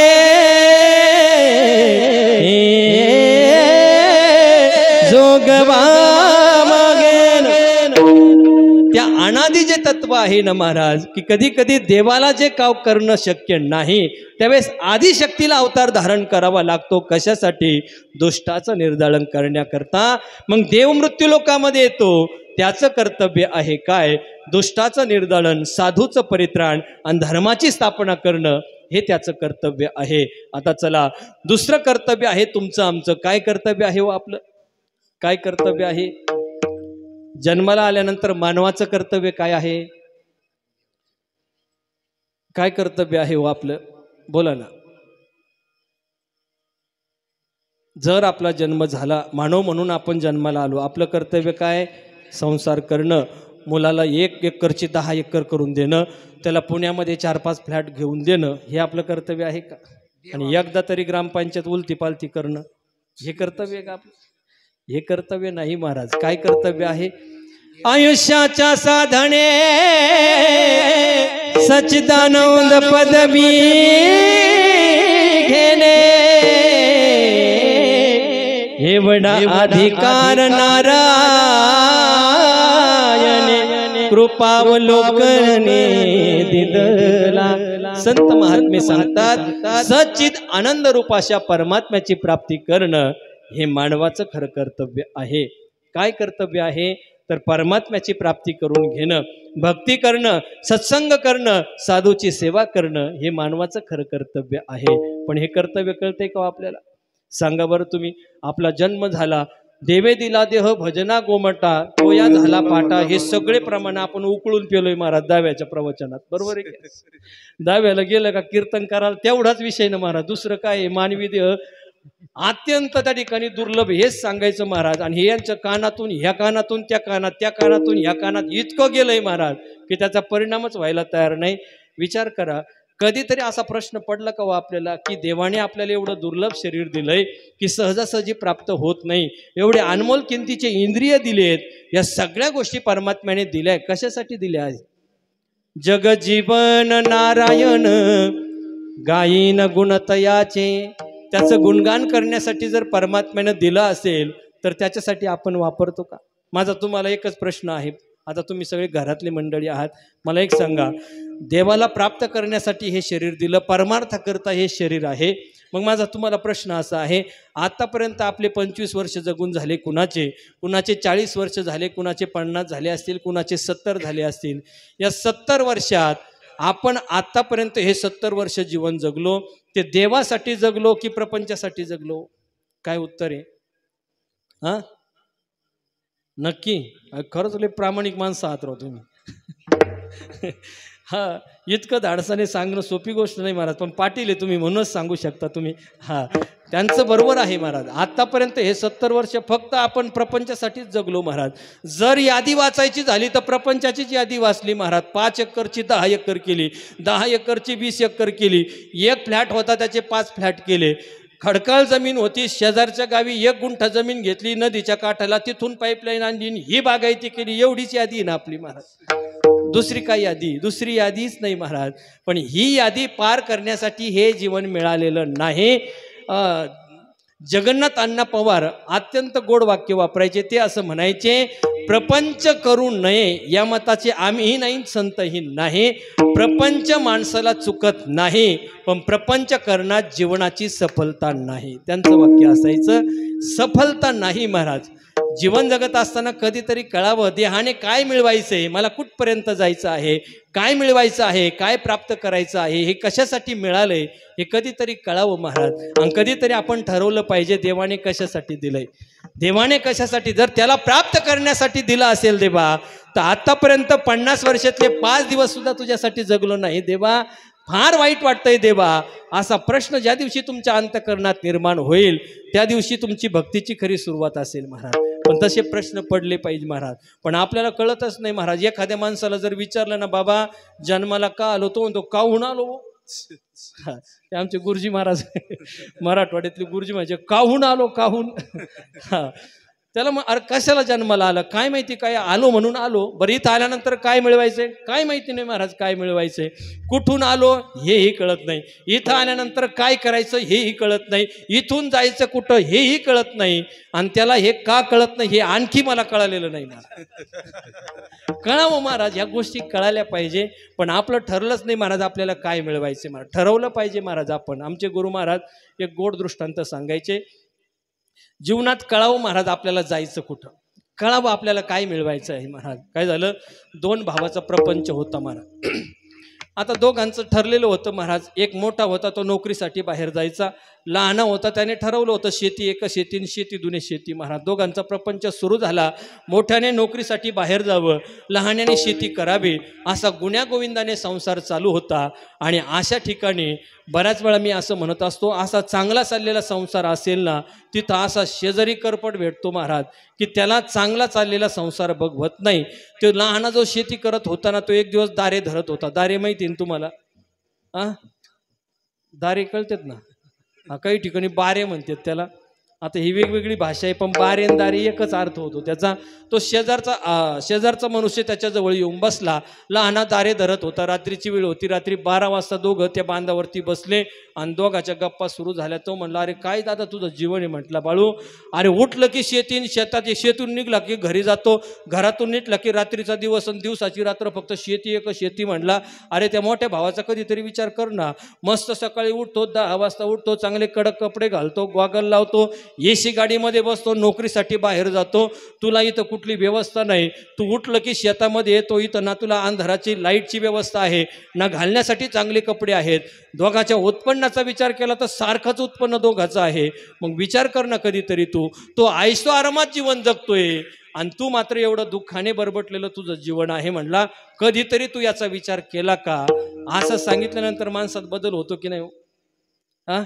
S1: जोगवा मागे. त्या अनादि जे तत्व आहे ना महाराज की कधी कधी देवाला जे काम करणं शक्य नाही त्यावेळेस आदिशक्तीला अवतार धारण करावा लागतो. कशासाठी? दुष्टाचं निर्दालन करण्याकरता. मग देव मृत्यू लोकामध्ये येतो. त्याचं कर्तव्य आहे काय? दुष्टाचं निर्दालन, साधूचं परित्राण आणि धर्माची स्थापना करणं हे त्याचं कर्तव्य आहे. आता चला दुसरं कर्तव्य आहे तुमचं आमचं. काय कर्तव्य आहे हो आपलं? काय कर्तव्य आहे? जन्माला आल्यानंतर मानवाचं कर्तव्य काय आहे? काय कर्तव्य आहे हो आपलं? बोला ना. जर आपला जन्म झाला, मानव म्हणून आपण जन्माला आलो, आपलं कर्तव्य काय? संसार करणं. मुलाला 1 एकरची 10 एकर करून देणं, त्याला पुण्यामध्ये 4-5 फ्लॅट घेऊन देणं, हे आपलं कर्तव्य आहे का? आणि एकदा तरी ग्रामपंचायत उलती पालती करणं, हे कर्तव्य का आपलं? हे कर्तव्य नाही महाराज. काय कर्तव्य आहे? आयुष्याच्या साधने सच्चिदानंद पदवी घेणे, एवढा अधिकार नारायण कृपावलोकने दिदला. संत महात्मे सांगतात सच्चित आनंद रूप अशा परमात्म्याची प्राप्ती करणं हे मानवाचं खरं कर्तव्य आहे. काय कर्तव्य आहे तर परमात्म्याची प्राप्ती करून घेणं, भक्ती करणं, सत्संग करणं, साधूची सेवा करणं हे मानवाचं खरं कर्तव्य आहे. पण हे कर्तव्य कळतंय का आपल्याला? सांगा बरं तुम्ही. आपला जन्म झाला, देवे दिला देह भजना गोमटा, तो या झाला पाटा, हे सगळे प्रमाण आपण उकळून पेलोय महाराज दहाव्याच्या प्रवचनात. बरोबर आहे का? दहाव्याला गेलं का कीर्तन करायला तेवढाच विषय ना महाराज, दुसरं काय आहे? मानवी देह अत्यंत त्या ठिकाणी दुर्लभ हेच सांगायचं महाराज. आणि हे यांच्या कानातून ह्या कानातून त्या कानात, त्या कानातून ह्या कानात इतकं गेलंय महाराज की त्याचा परिणामच व्हायला तयार नाही. विचार करा, कधीतरी असा प्रश्न पडला का आपल्याला की देवाने आपल्याला एवढं दुर्लभ शरीर दिलंय की सहजासहजी प्राप्त होत नाही, एवढे अनमोल किमतीचे इंद्रिय दिलेत, या सगळ्या गोष्टी परमात्म्याने दिल्या कशासाठी दिल्या आहेत? जग जीवन नारायण गायीन गुणतयाचे, त्याचं गुणगान करण्यासाठी जर परमात्म्याने दिलं असेल तर त्याच्यासाठी आपण वापरतो का? माझा तुम्हाला एकच प्रश्न आहे. आता तुम्ही सगळे घरातली मंडळी आहात, मला एक सांगा, देवाला प्राप्त करण्यासाठी हे शरीर दिलं, परमार्थाकरता हे शरीर आहे. मग माझा तुम्हाला प्रश्न असा आहे, आतापर्यंत आपले 25 वर्ष जगून झाले कुणाचे, कुणाचे 40 वर्ष झाले, कुणाचे 50 झाले असतील, कुणाचे 70 झाले असतील. या 70 वर्षात आपण आतापर्यंत हे 70 वर्ष जीवन जगलो, ते देवासाठी जगलो की प्रपंचासाठी जगलो? काय उत्तर आहे? हां नक्की? खरंच लय प्रामाणिक माणसं आहात राव तुम्ही. हा, इतकं धाडसाने सांगणं सोपी गोष्ट नाही महाराज, पण पाटील आहे तुम्ही म्हणूनच सांगू शकता तुम्ही. हा, त्यांचं बरोबर आहे महाराज. आतापर्यंत हे 70 वर्ष फक्त आपण प्रपंचासाठीच जगलो महाराज. जर यादी वाचायची झाली तर प्रपंचाचीच यादी वाचली महाराज. 5 एकरची 10 एकर केली, 10 एकरची 20 एकर केली, एक फ्लॅट होता त्याचे 5 फ्लॅट केले, खडकाळ जमीन होती, शेजारच्या गावी 1 गुंठा जमीन घेतली नदीच्या काठाला, तिथून पाईपलाईन आणली, ही बागायती केली. एवढीच यादी ना आपली महाराज, दुसरी काय यादी? दुसरी यादीच नाही महाराज. पण ही यादी पार करण्यासाठी हे जीवन मिळालेलं नाही. जगन्नाथ अण्णा पवार अत्यंत गोड वाक्य वापरायचे. ते असं म्हणायचे, प्रपंच करू नये या मताचे आम्हीही नाही, संतही नाही. प्रपंच माणसाला चुकत नाही, पण प्रपंच करण्यात जीवनाची सफलता नाही. त्यांचं वाक्य असायचं, सफलता नाही महाराज. जीवन जगत असताना कधीतरी कळावं देहाने काय मिळवायचंय, मला कुठपर्यंत जायचं आहे, काय मिळवायचं आहे, काय प्राप्त करायचं आहे, हे कशासाठी मिळालंय हे कधीतरी कळावं महाराज. आणि कधीतरी आपण ठरवलं पाहिजे देवाने कशासाठी दिलंय, देवाने कशासाठी. जर त्याला प्राप्त करण्यासाठी दिलं असेल देवा, तर आतापर्यंत 50 वर्षातले 5 दिवस सुद्धा तुझ्यासाठी जगलो नाही देवा, फार वाईट वाटतंय देवा. असा प्रश्न ज्या दिवशी तुमच्या अंतःकरणात निर्माण होईल त्या दिवशी तुमची भक्तीची खरी सुरुवात असेल महाराज. पण तसे प्रश्न पडले पाहिजे महाराज. पण आपल्याला कळतच नाही महाराज. एखाद्या माणसाला जर विचारलं ना, बाबा जन्माला का आलो, तो म्हणतो काहून आलो. ते आमचे गुरुजी महाराज मराठवाड्यातले गुरुजी म्हणजे काहून आलो, काहून. हा, त्याला मग अरे कशाला जन्माला आलं, काय माहिती, काय आलो म्हणून आलो. बरं इथं आल्यानंतर काय मिळवायचंय काय माहिती नाही महाराज, काय मिळवायचंय, कुठून आलो हेही कळत नाही, इथं आल्यानंतर काय करायचं हेही कळत नाही, इथून जायचं कुठं हेही कळत नाही. आणि त्याला हे का कळत नाही हे आणखी मला कळालेलं नाही महाराज. कळावं महाराज, ह्या गोष्टी कळायला पाहिजे. पण आपलं ठरलंच नाही महाराज आपल्याला काय मिळवायचं महाराज. ठरवलं पाहिजे महाराज आपण. आमचे गुरु महाराज एक गोड दृष्टांत सांगायचे, जीवनात कळावं महाराज आपल्याला जायचं कुठं, कळावं आपल्याला काय मिळवायचं आहे महाराज. काय झालं, 2 भावाचा प्रपंच होता महाराज. आता दोघांचं ठरलेलं होतं महाराज. एक मोठा होता तो नोकरीसाठी बाहेर जायचा, लहाना होता त्याने ठरवलं होतं शेती एक शेती आणि शेती दुने शेती महाराज. दोघांचा प्रपंच सुरू झाला. मोठ्याने नोकरीसाठी बाहेर जावं, लहान्याने शेती करावी, असा गुण्यागोविंदाने संसार चालू होता. आणि अशा ठिकाणी बऱ्याच वेळा मी असं म्हणत असतो, असा चांगला चाललेला संसार असेल ना, तिथं असा शेजारी करपट भेटतो महाराज की त्याला चांगला चाललेला संसार बघवत नाही. तो लहाना जो शेती करत होता ना, तो एक दिवस दारे धरत होता. दारे माहिती ना तुम्हाला? दारे कळतात ना? काही ठिकाणी बारे म्हणतात त्याला. आता ही वेगवेगळी भाषा आहे, पण बारेंदारी एकच अर्थ होतो त्याचा. तो शेजारचा मनुष्य त्याच्याजवळ येऊन बसला, लहाना दारे धरत होता. रात्रीची वेळ होती. रात्री 12 वाजता दोघं त्या बांधावरती बसले आणि दोघाच्या गप्पा सुरू झाल्या. तो म्हणला, अरे काय दादा तुझं जीवन आहे. म्हटलं, बाळू अरे उठलं की शेतीन, शेतात शेतून निघला की घरी जातो, घरातून निघला की रात्रीचा दिवस आणि दिवसाची रात्र, फक्त शेती एक शेती. म्हणला, अरे त्या मोठ्या भावाचा कधीतरी विचार कर ना. मस्त सकाळी उठतो, 10 वाजता उठतो, चांगले कडक कपडे घालतो, गॉगल लावतो, एसी गाडीमध्ये बसतो, नोकरीसाठी बाहेर जातो. तुला इथं कुठली व्यवस्था नाही. तू उठलं की शेतामध्ये येतो, इथं ना तुला अंधाराची लाईटची व्यवस्था आहे, ना घालण्यासाठी चांगले कपडे आहेत. दोघाच्या उत्पन्नाचा विचार केला तर सारखंच उत्पन्न दोघाचं आहे. मग विचार कर ना कधीतरी तो आयसो आरामात जीवन जगतोय आणि तू मात्र एवढं दुःखाने बरबटलेलं तुझं जीवन आहे. म्हणला, कधीतरी तू याचा विचार केला का? असं सांगितल्यानंतर माणसात बदल होतो की नाही हो? हा,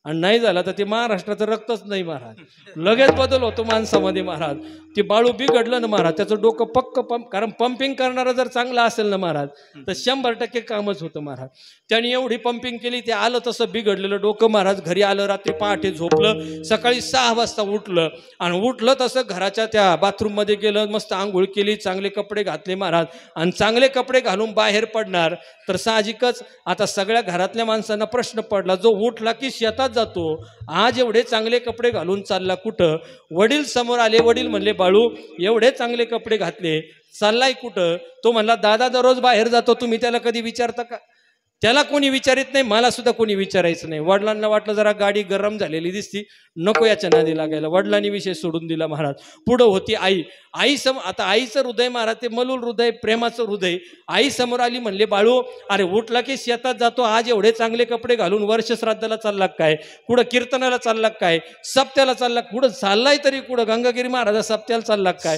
S1: आणि नाही झाला तर ते महाराष्ट्राचं रक्तच नाही महाराज, लगेच बदल होतो माणसामध्ये महाराज. ते बाळू बिघडलं ना महाराज, त्याचं डोकं पक्क कारण पंपिंग करणारा जर चांगला असेल ना महाराज तर 100% कामच होतं महाराज. त्याने एवढी पंपिंग केली, ते आलं तसं बिघडलेलं डोकं महाराज. घरी आलं, रात्री पहाटे झोपलं, सकाळी 6 वाजता उठलं आणि उठलं तसं घराच्या त्या बाथरूममध्ये गेलं, मस्त आंघोळ केली, चांगले कपडे घातले महाराज. आणि चांगले कपडे घालून बाहेर पडणार तर साहजिकच आता सगळ्या घरातल्या माणसांना प्रश्न पडला, जो उठला की शेतात जातो, आज एवढे चांगले कपडे घालून चालला कुठं? वडील समोर आले. वडील म्हणले, बाळू एवढे चांगले कपडे घातले, चाललाय कुठं? तो म्हणला, दादा दररोज बाहेर जातो. तुम्ही त्याला कधी विचारता का? त्याला कोणी विचारित नाही, मला सुद्धा कोणी विचारायचं नाही. वडिलांना वाटलं जरा गाडी गरम झालेली दिसती, नको याच्या नादी लागायला. वडिलांनी विषय सोडून दिला महाराज. पुढं होती आई. आता आईचं हृदय महाराज ते मलूल हृदय, प्रेमाचं हृदय. आई समोर आली, म्हणले, बाळू अरे उठला की शेतात जातो, आज एवढे चांगले कपडे घालून वर्ष श्राद्धाला चालला काय? कुठं कीर्तनाला चालला काय? सप्त्याला चालला? कुठं चाललाय तरी कुठं? गंगागिरी महाराजा सप्त्याला चालला काय?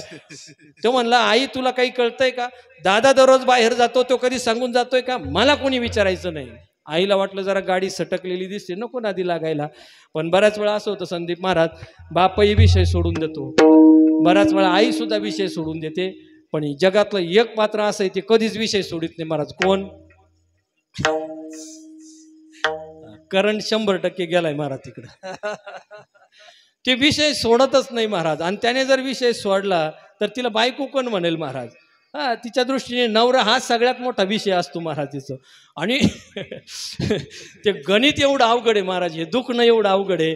S1: तो म्हणला, आई तुला काही कळतंय का? दादा दररोज बाहेर जातो, तो कधी सांगून जातोय का? मला कोणी विचारायचं नाही. आईला वाटलं जरा गाडी सटकलेली दिसते, नको नादी लागायला. पण बऱ्याच वेळा असं होतं संदीप महाराज, बापही विषय सोडून देतो, बऱ्याच वेळा आई सुद्धा विषय सोडून देते. पण जगातलं एक पात्र असं आहे, ते कधीच विषय सोडित नाही महाराज. कोण? करंट 100% गेलाय महाराज तिकडं. ते विषय सोडतच नाही महाराज. आणि त्याने जर विषय सोडला तर तिला बायको कोण म्हणेल महाराज? हा, तिच्या दृष्टीने नवरा हा सगळ्यात मोठा विषय असतो महाराज तिचं. आणि ते गणित एवढं अवघड आहे महाराज, हे दुखणं एवढं अवघड आहे.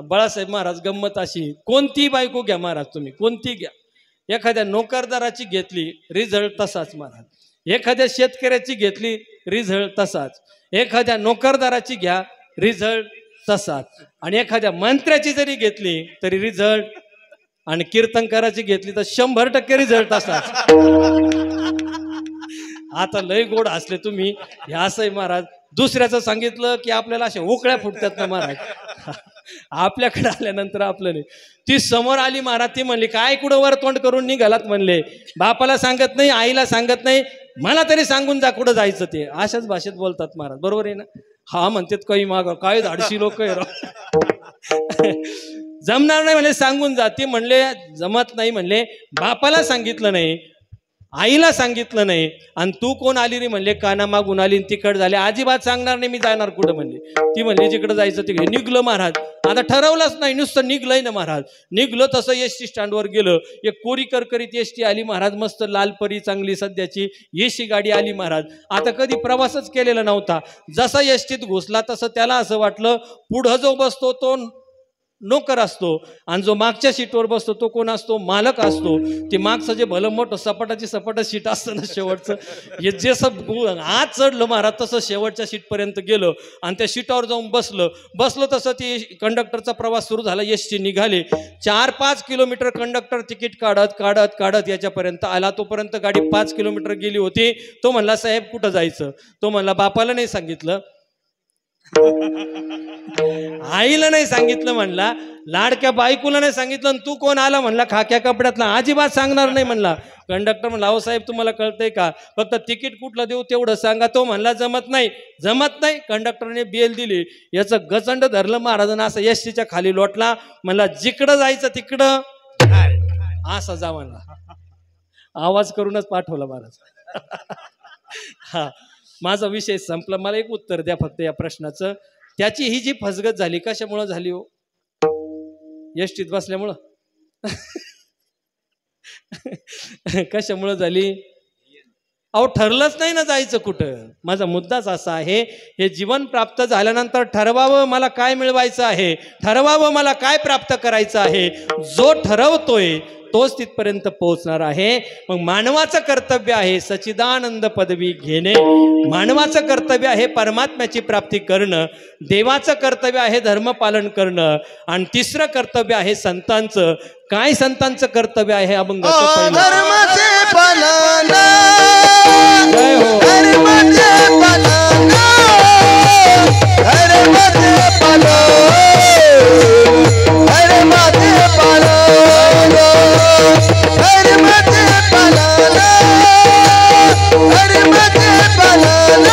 S1: बाळासाहेब महाराज गंमत अशी, कोणती बायको घ्या महाराज तुम्ही, कोणती घ्या. एखाद्या नोकरदाराची घेतली, रिझल्ट तसाच महाराज. एखाद्या शेतकऱ्याची घेतली, रिझल्ट तसाच. एखाद्या नोकरदाराची घ्या, रिझल्ट तसाच. आणि एखाद्या मंत्र्याची जरी घेतली तरी रिझल्ट, आणि कीर्तनकाराची घेतली तर 100% रिझल्ट असाच. आता लय गोड हसले तुम्ही. हे असंही महाराज, दुसऱ्याचं सांगितलं की आपल्याला अशा उकळ्या फुटतात ना महाराज. आपल्याकडे आल्यानंतर आपलं नाही. ती समोर आली महाराज, ती म्हणली, काय कुठं वर तोंड करून निघालात? म्हणले, बापाला सांगत नाही, आईला सांगत नाही, मला तरी सांगून जा कुठं जायचं ते. अशाच भाषेत बोलतात महाराज, बरोबर आहे ना? हा म्हणतात काही माग, काय धाडशी लोक आहे. जमणार नाही म्हणले, सांगून जा. ते म्हणले, जमत नाही म्हणले, बापाला सांगितलं नाही, आईला सांगितलं नाही, आणि तू कोण आली रे? म्हणले, काना मागून आली, तिकड झाले, अजिबात सांगणार नाही, मी जाणार कुठं? म्हणले. ती म्हणली, जिकडं जायचं तिकडे. निघलं महाराज. आता ठरवलंच नाही, नुसतं निघलंय ना महाराज. निघलं तसं एसटी स्टँडवर गेलं. एक कोरी करकरीत एसटी आली महाराज, मस्त लालपरी चांगली सध्याची एसी गाडी आली महाराज. आता कधी प्रवासच केलेला नव्हता. जसा एसटीत घुसला तसं त्याला असं वाटलं, पुढं जो बसतो तो नोकर असतो आणि जो मागच्या सीटवर बसतो तो कोण असतो? मालक असतो. ते मागचं जे भलं मोठं सपाटाची सपाट सीट असतं ना शेवटचं, हे जे आज चढलं महाराज तसं शेवटच्या सीटपर्यंत गेलं आणि त्या सीटावर जाऊन बसलं तसं ती कंडक्टरचा प्रवास सुरू झाला. एसटी निघाले. 4-5 किलोमीटर कंडक्टर तिकीट काढत याच्यापर्यंत आला. तोपर्यंत गाडी 5 किलोमीटर गेली होती. तो म्हणला, साहेब कुठं जायचं? तो म्हणला, बापाला नाही सांगितलं, आईला नाही सांगितलं म्हणला, लाडक्या बायकोला नाही सांगितलं, तू कोण आला म्हणला खाक्या कपड्यातला? अजिबात सांगणार नाही म्हणला. कंडक्टर म्हणला, अहो साहेब तुम्हाला कळतंय का? फक्त तिकीट कुठलं देऊ तेवढं सांगा. तो म्हणला, जमत नाही. कंडक्टरने बेल दिली. याचं गचंड धरलं महाराजांना, असं एसटीच्या खाली लोटला. म्हणला, जिकडं जायचं तिकडं असं जा म्हणला. आवाज करूनच पाठवला महाराज. हा, माझा विषय संपला. मला एक उत्तर द्या फक्त या प्रश्नाचं. त्याची ही जी फसगत झाली कशामुळे झाली हो? एसटीत बसल्यामुळं कशामुळं झाली? अहो ठरलंच नाही ना जायचं कुठं. माझा मुद्दाच असा आहे, हे जीवन प्राप्त झाल्यानंतर ठरवावं मला काय मिळवायचं आहे, ठरवावं मला काय प्राप्त करायचं आहे. जो ठरवतोय तोच तिथपर्यंत पोहोचणार आहे. मग मानवाचं कर्तव्य आहे सच्चिदानंद पदवी घेणे, मानवाचं कर्तव्य आहे परमात्म्याची प्राप्ती करणं, देवाचं कर्तव्य आहे धर्मपालन करणं, आणि तिसरं कर्तव्य आहे संतांचं. काय संतांचं कर्तव्य आहे? अभंगाचं पहिलं.
S2: धर्माचे पालन,
S1: जय हो.
S2: धर्माचे पालन, धर्माचे पालन, धर्माचे पालन, धर्माचे पालन, धर्माचे पालन,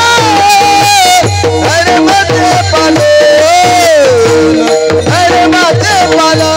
S2: धर्माचे पालन, धर्माचे पालन,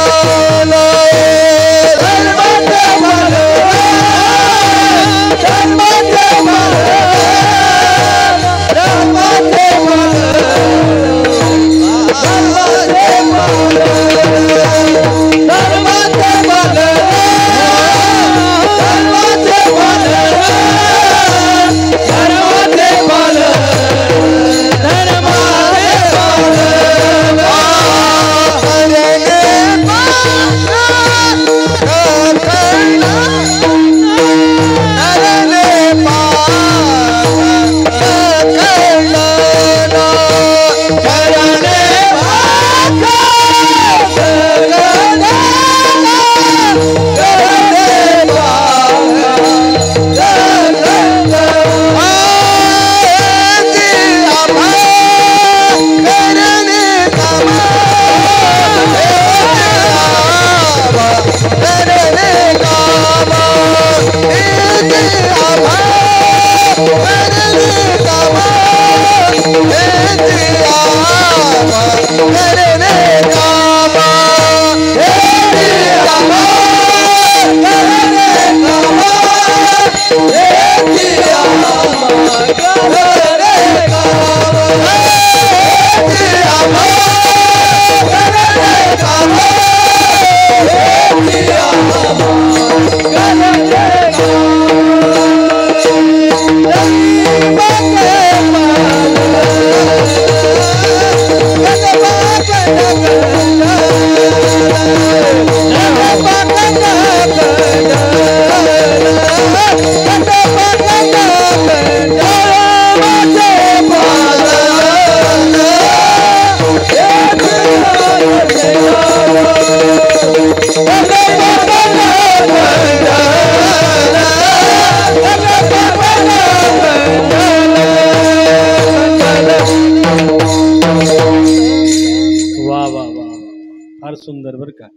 S1: सुंदर बरं का.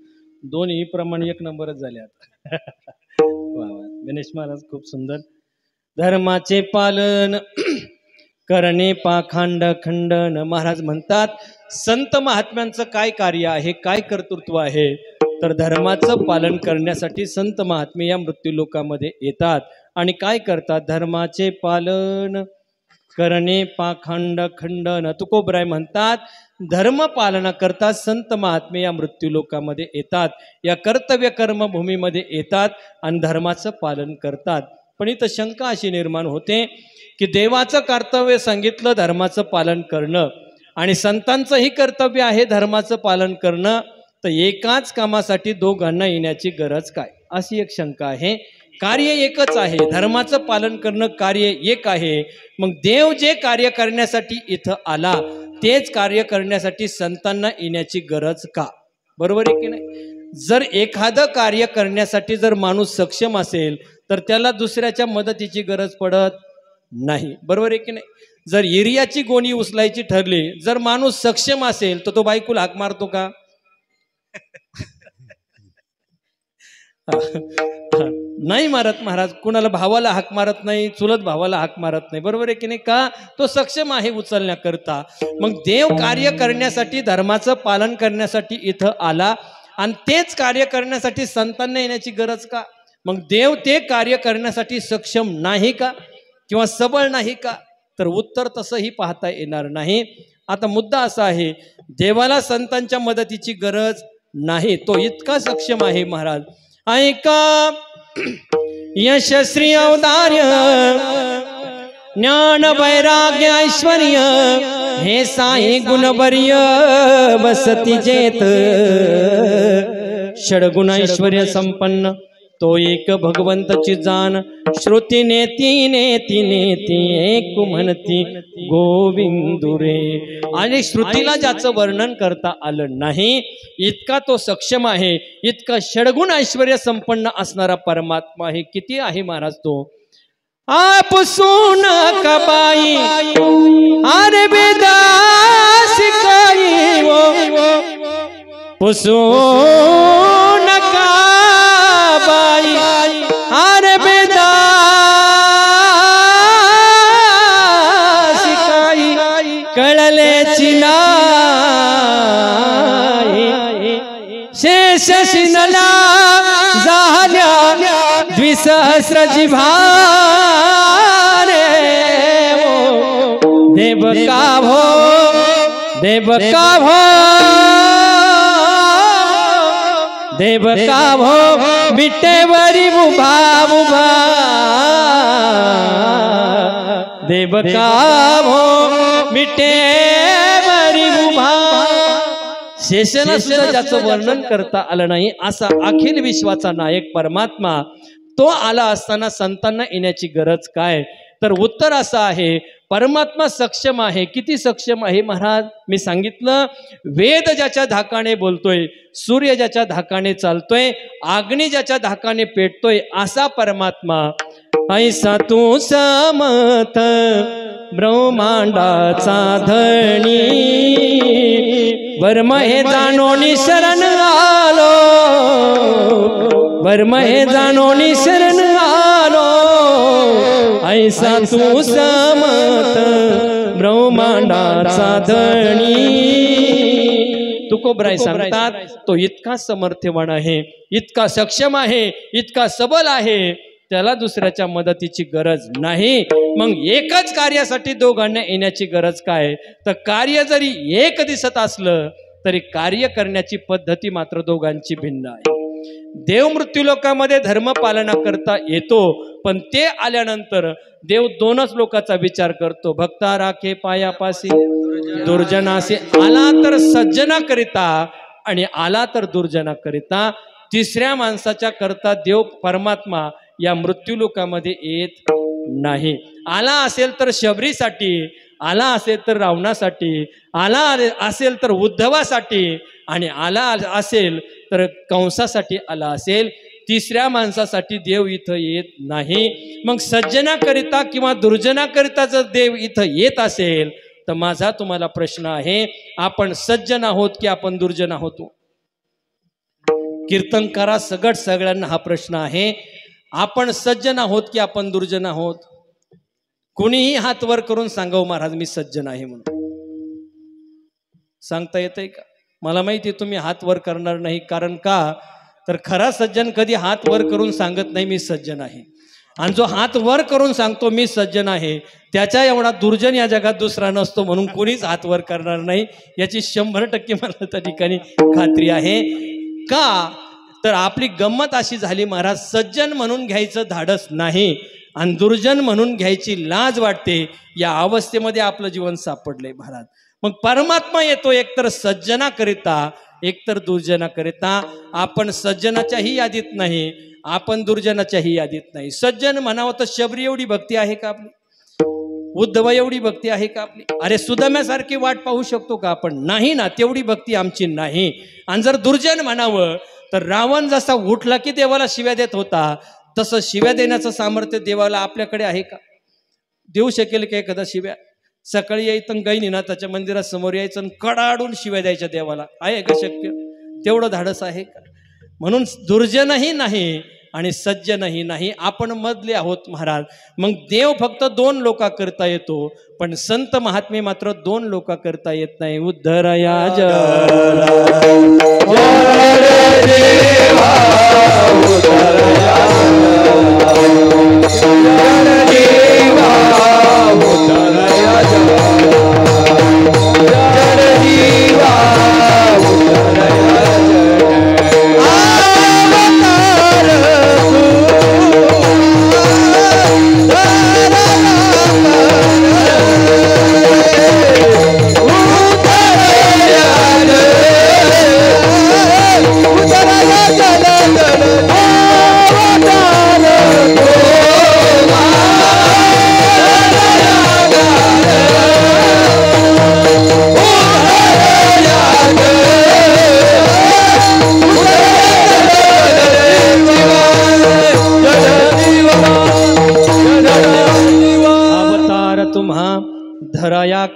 S1: दोन्ही प्रमाणे एक नंबरच झाले आता. वा वा गणेश महाराज खूप सुंदर. धर्माचे पालन करणे पाखंड खंडन. महाराज म्हणतात संत महात्म्यांचं काय कार्य आहे, काय कर्तृत्व आहे, तर धर्माचं पालन करण्यासाठी संत महात्मे या मृत्यू लोकामध्ये येतात आणि काय करतात? धर्माचे पालन करणे पाखंड खंडन. तुकोबराय म्हणतात धर्म पालना करता संत महात्मे या मृत्यू लोकामध्ये येतात, या कर्तव्य कर्मभूमीमध्ये येतात आणि धर्माचं पालन करतात. पण इथं शंका अशी निर्माण होते की देवाचं कर्तव्य सांगितलं धर्माचं पालन करणं आणि संतांचंही कर्तव्य आहे धर्माचं पालन करणं, तर एकाच कामासाठी दोघांना येण्याची गरज काय? अशी एक शंका आहे. कार्य एकच आहे, धर्माचं पालन करणं कार्य एक आहे. मग देव जे कार्य करण्यासाठी इथं आला तेच कार्य करण्यासाठी संतांना येण्याची गरज का? बरोबर आहे की नाही? जर एखादं कार्य करण्यासाठी जर माणूस सक्षम असेल तर त्याला दुसऱ्याच्या मदतीची गरज पडत नाही. बरोबर आहे की नाही? जर एरियाची गोणी उचलायची ठरली, जर माणूस सक्षम असेल तर तो बायकोला हाक मारतो का? नाही मारत महाराज. कुणाला भावाला हाक मारत नाही, चुलत भावाला हाक मारत नाही. बरोबर आहे की नाही? का? तो सक्षम आहे उचलण्याकरता. मग देव कार्य करण्यासाठी धर्माचं पालन करण्यासाठी इथं आला आणि तेच कार्य करण्यासाठी संतांना येण्याची गरज का? मग देव ते कार्य करण्यासाठी सक्षम नाही का किंवा सबळ नाही का? तर उत्तर तसंही पाहता येणार नाही. आता मुद्दा असा आहे, देवाला संतांच्या मदतीची गरज नाही. तो इतका सक्षम आहे महाराज. ऐका यशस्वी औदार्य ज्ञान वैराग्य ऐश्वर्य हे साई गुणवर्य बसती जेत षडगुण ऐश्वर्य संपन्न तो एक भगवंतची जाण श्रुती नेती नेती नेती एक म्हणती गोविंदुरे. आणि श्रुतीला ज्याचं वर्णन करता आलं नाही इतका तो सक्षम आहे, इतका षडगुण ऐश्वर्य संपन्न असणारा परमात्मा आहे. किती आहे महाराज तो. आप सुन कबाई अरे बेदास काई वो पुसून कबाई अरे बेदास काई कळले चिनाई शेष शिनला झाल्या द्विसहस्र जिभारे देव का भो देव का भो देव का भो मिटेवरी उभा उभा देव का भो मिटेवरी उभा. शेषाला सुद्धा ज्याचं वर्णन करता आलं नाही असा अखिल विश्वाचा नायक परमात्मा तो आला असताना संतांना येण्याची गरज काय. तर उत्तर असं आहे परमात्मा सक्षम आहे. किती सक्षम आहे महाराज. मी सांगितलं वेद ज्याच्या धाकाने बोलतोय, सूर्य ज्याच्या धाकाने चालतोय, अग्नी ज्याच्या धाकाने पेटतोय असा परमात्मा. ऐसा तू समत ब्रह्मांडाचा धणी वर्म हे जाणोनी शरण आलो वर्म हे जाणोनी शरण आलो. ऐसा तू समत ब्रह्मांडाचा धणी. तुकोबराय सांगतात तो इतका समर्थवान आहे, इतका सक्षम आहे, इतका सबल आहे, त्याला दुसऱ्याच्या मदतीची गरज नाही. मग एकच कार्यासाठी दोघांना येण्याची गरज काय. तर कार्य जरी एक दिसत असलं तरी कार्य करण्याची पद्धती मात्र दोघांची भिन्न आहे. देव मृत्यू लोकामध्ये धर्म पालना करता येतो, पण ते आल्यानंतर देव दोनच लोकांचा विचार करतो. भक्ता राखे पायापासी दुर्जनासे. आला तर सज्जना करिता आणि आला तर दुर्जना करिता. तिसऱ्या माणसाच्या करता देव परमात्मा या मृत्यू लोकामध्ये येत नाही. आला असेल तर शबरीसाठी, आला असेल तर रावणासाठी, आला असेल तर उद्धवासाठी, आणि आला असेल तर कंसासाठी आला असेल. तिसऱ्या माणसासाठी देव इथं येत नाही. मग सज्जनाकरिता किंवा दुर्जनाकरिता जर देव इथं येत असेल तर माझा तुम्हाला प्रश्न आहे, आपण सज्जन आहोत की आपण दुर्जन आहोत. कीर्तनकारा सगट सगळ्यांना हा प्रश्न आहे. आपण सज्जन आहोत की आपण दुर्जन आहोत. कुणीही हात वर करून सांगावं महाराज मी सज्जन आहे म्हणून. सांगता येतंय का. मला माहिती आहे तुम्ही हात वर करणार नाही. कारण का तर खरा सज्जन कधी हात वर करून सांगत नाही मी सज्जन आहे. आणि जो हात वर करून सांगतो मी सज्जन आहे त्याच्या एवढा दुर्जन या जगात दुसरा नसतो. म्हणून कोणीच हात वर करणार नाही याची 100% मला त्या ठिकाणी खात्री आहे. का तर आपली गंमत अशी झाली महाराज, सज्जन म्हणून घ्यायचं धाडस नाही आणि दुर्जन म्हणून घ्यायची लाज वाटते. या अवस्थेमध्ये आपलं जीवन सापडलंय महाराज. मग परमात्मा येतो एकतर सज्जना करिता एकतर दुर्जना करिता. आपण सज्जनाच्याही यादीत नाही, आपण दुर्जनाच्याही यादीत नाही. सज्जन म्हणावं तर शबरी एवढी भक्ती आहे का आपली. उद्धव एवढी भक्ती आहे का आपली. अरे सुदाम्यासारखी वाट पाहू शकतो का आपण. नाही ना, तेवढी भक्ती आमची नाही. आणि जर दुर्जन म्हणावं तर रावण जसा उठला की देवाला शिव्या देत होता तसं शिव्या देण्याचं सामर्थ्य देवाला आपल्याकडे आहे का. देऊ शकेल का एखादा शिव्या. सकाळी यायचं गैनीनाथाच्या मंदिरात समोर यायचं आणि कडाडून शिव्या द्यायच्या देवाला. आहे का शक्य. तेवढं धाडस आहे का. म्हणून दुर्जनही नाही आणि सज्जनही नाही, आपण मधले आहोत महाराज. मग देव फक्त 2 लोका करता येतो, पण संत महात्मे मात्र 2 लोका करता येत नाही. उद्धरया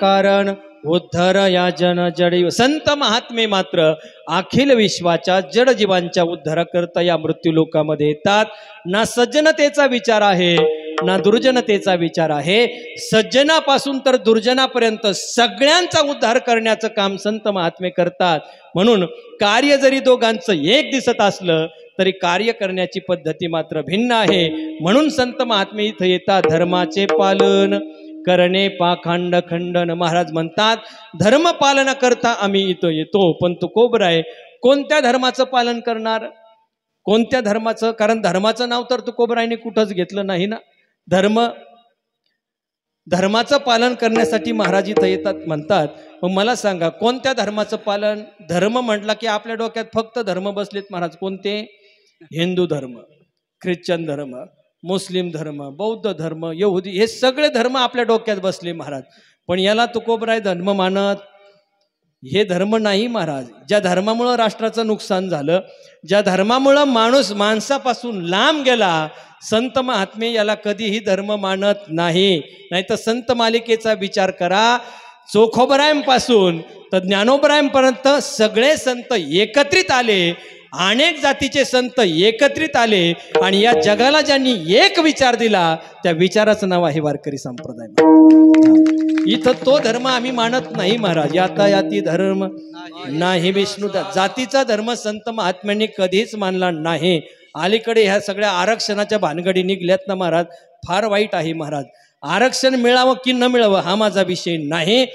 S1: कारण उद्धर या जन जडी. संत महात्मे मात्र अखिल विश्वाच्या जडजीवांच्या उद्धाराकरता या मृत्यू लोकामध्ये येतात. ना सज्जनतेचा विचार आहे ना दुर्जनतेचा विचार आहे. सज्जनापासून तर दुर्जनापर्यंत सगळ्यांचा उद्धार करण्याचं काम संत महात्मे करतात. म्हणून कार्य जरी दोघांचं एक दिसत असलं तरी कार्य करण्याची पद्धती मात्र भिन्न आहे. म्हणून संत महात्मे इथं येतात. धर्माचे पालन करणे पाखंड खंडन. महाराज म्हणतात धर्म पालन करता आम्ही इथं येतो. पण तुकोबराय कोणत्या धर्माचं पालन करणार? कोणत्या धर्माचं? कारण धर्माचं नाव तर तुकोबरायने कुठंच घेतलं नाही ना. धर्माचं पालन करण्यासाठी महाराज इथं येतात म्हणतात. मग मला सांगा कोणत्या धर्माचं पालन? धर्म म्हटला की आपल्या डोक्यात फक्त धर्म बसलेत महाराज. कोणते? हिंदू धर्म, ख्रिश्चन धर्म, मुस्लिम धर्म, बौद्ध धर्म, यहुदी, हे सगळे धर्म आपल्या डोक्यात बसले महाराज. पण याला तुकोबराय धर्म मानत? हे धर्म नाही महाराज. ज्या धर्मामुळं राष्ट्राचं नुकसान झालं, ज्या धर्मामुळं माणूस माणसापासून लांब गेला, संत महात्मे याला कधीही धर्म मानत नाही. नाही तर संत मालिकेचा विचार करा. चोखोबरायांपासून तर ज्ञानोबरायांपर्यंत सगळे संत एकत्रित आले. अनेक जातीचे संत एकत्रित आले आणि या जगाला ज्यांनी एक विचार दिला त्या विचाराचं नाव आहे वारकरी संप्रदाय. इथं तो धर्म आम्ही मानत नाही महाराज. यातायाती धर्म नाही. विष्णू जातीचा धर्म संत महात्म्यांनी कधीच मानला नाही. अलीकडे ह्या सगळ्या आरक्षणाच्या भानगडी निघल्यात ना महाराज, फार वाईट आहे महाराज. आरक्षण मिळावं की न मिळावं हा माझा विषय नाही.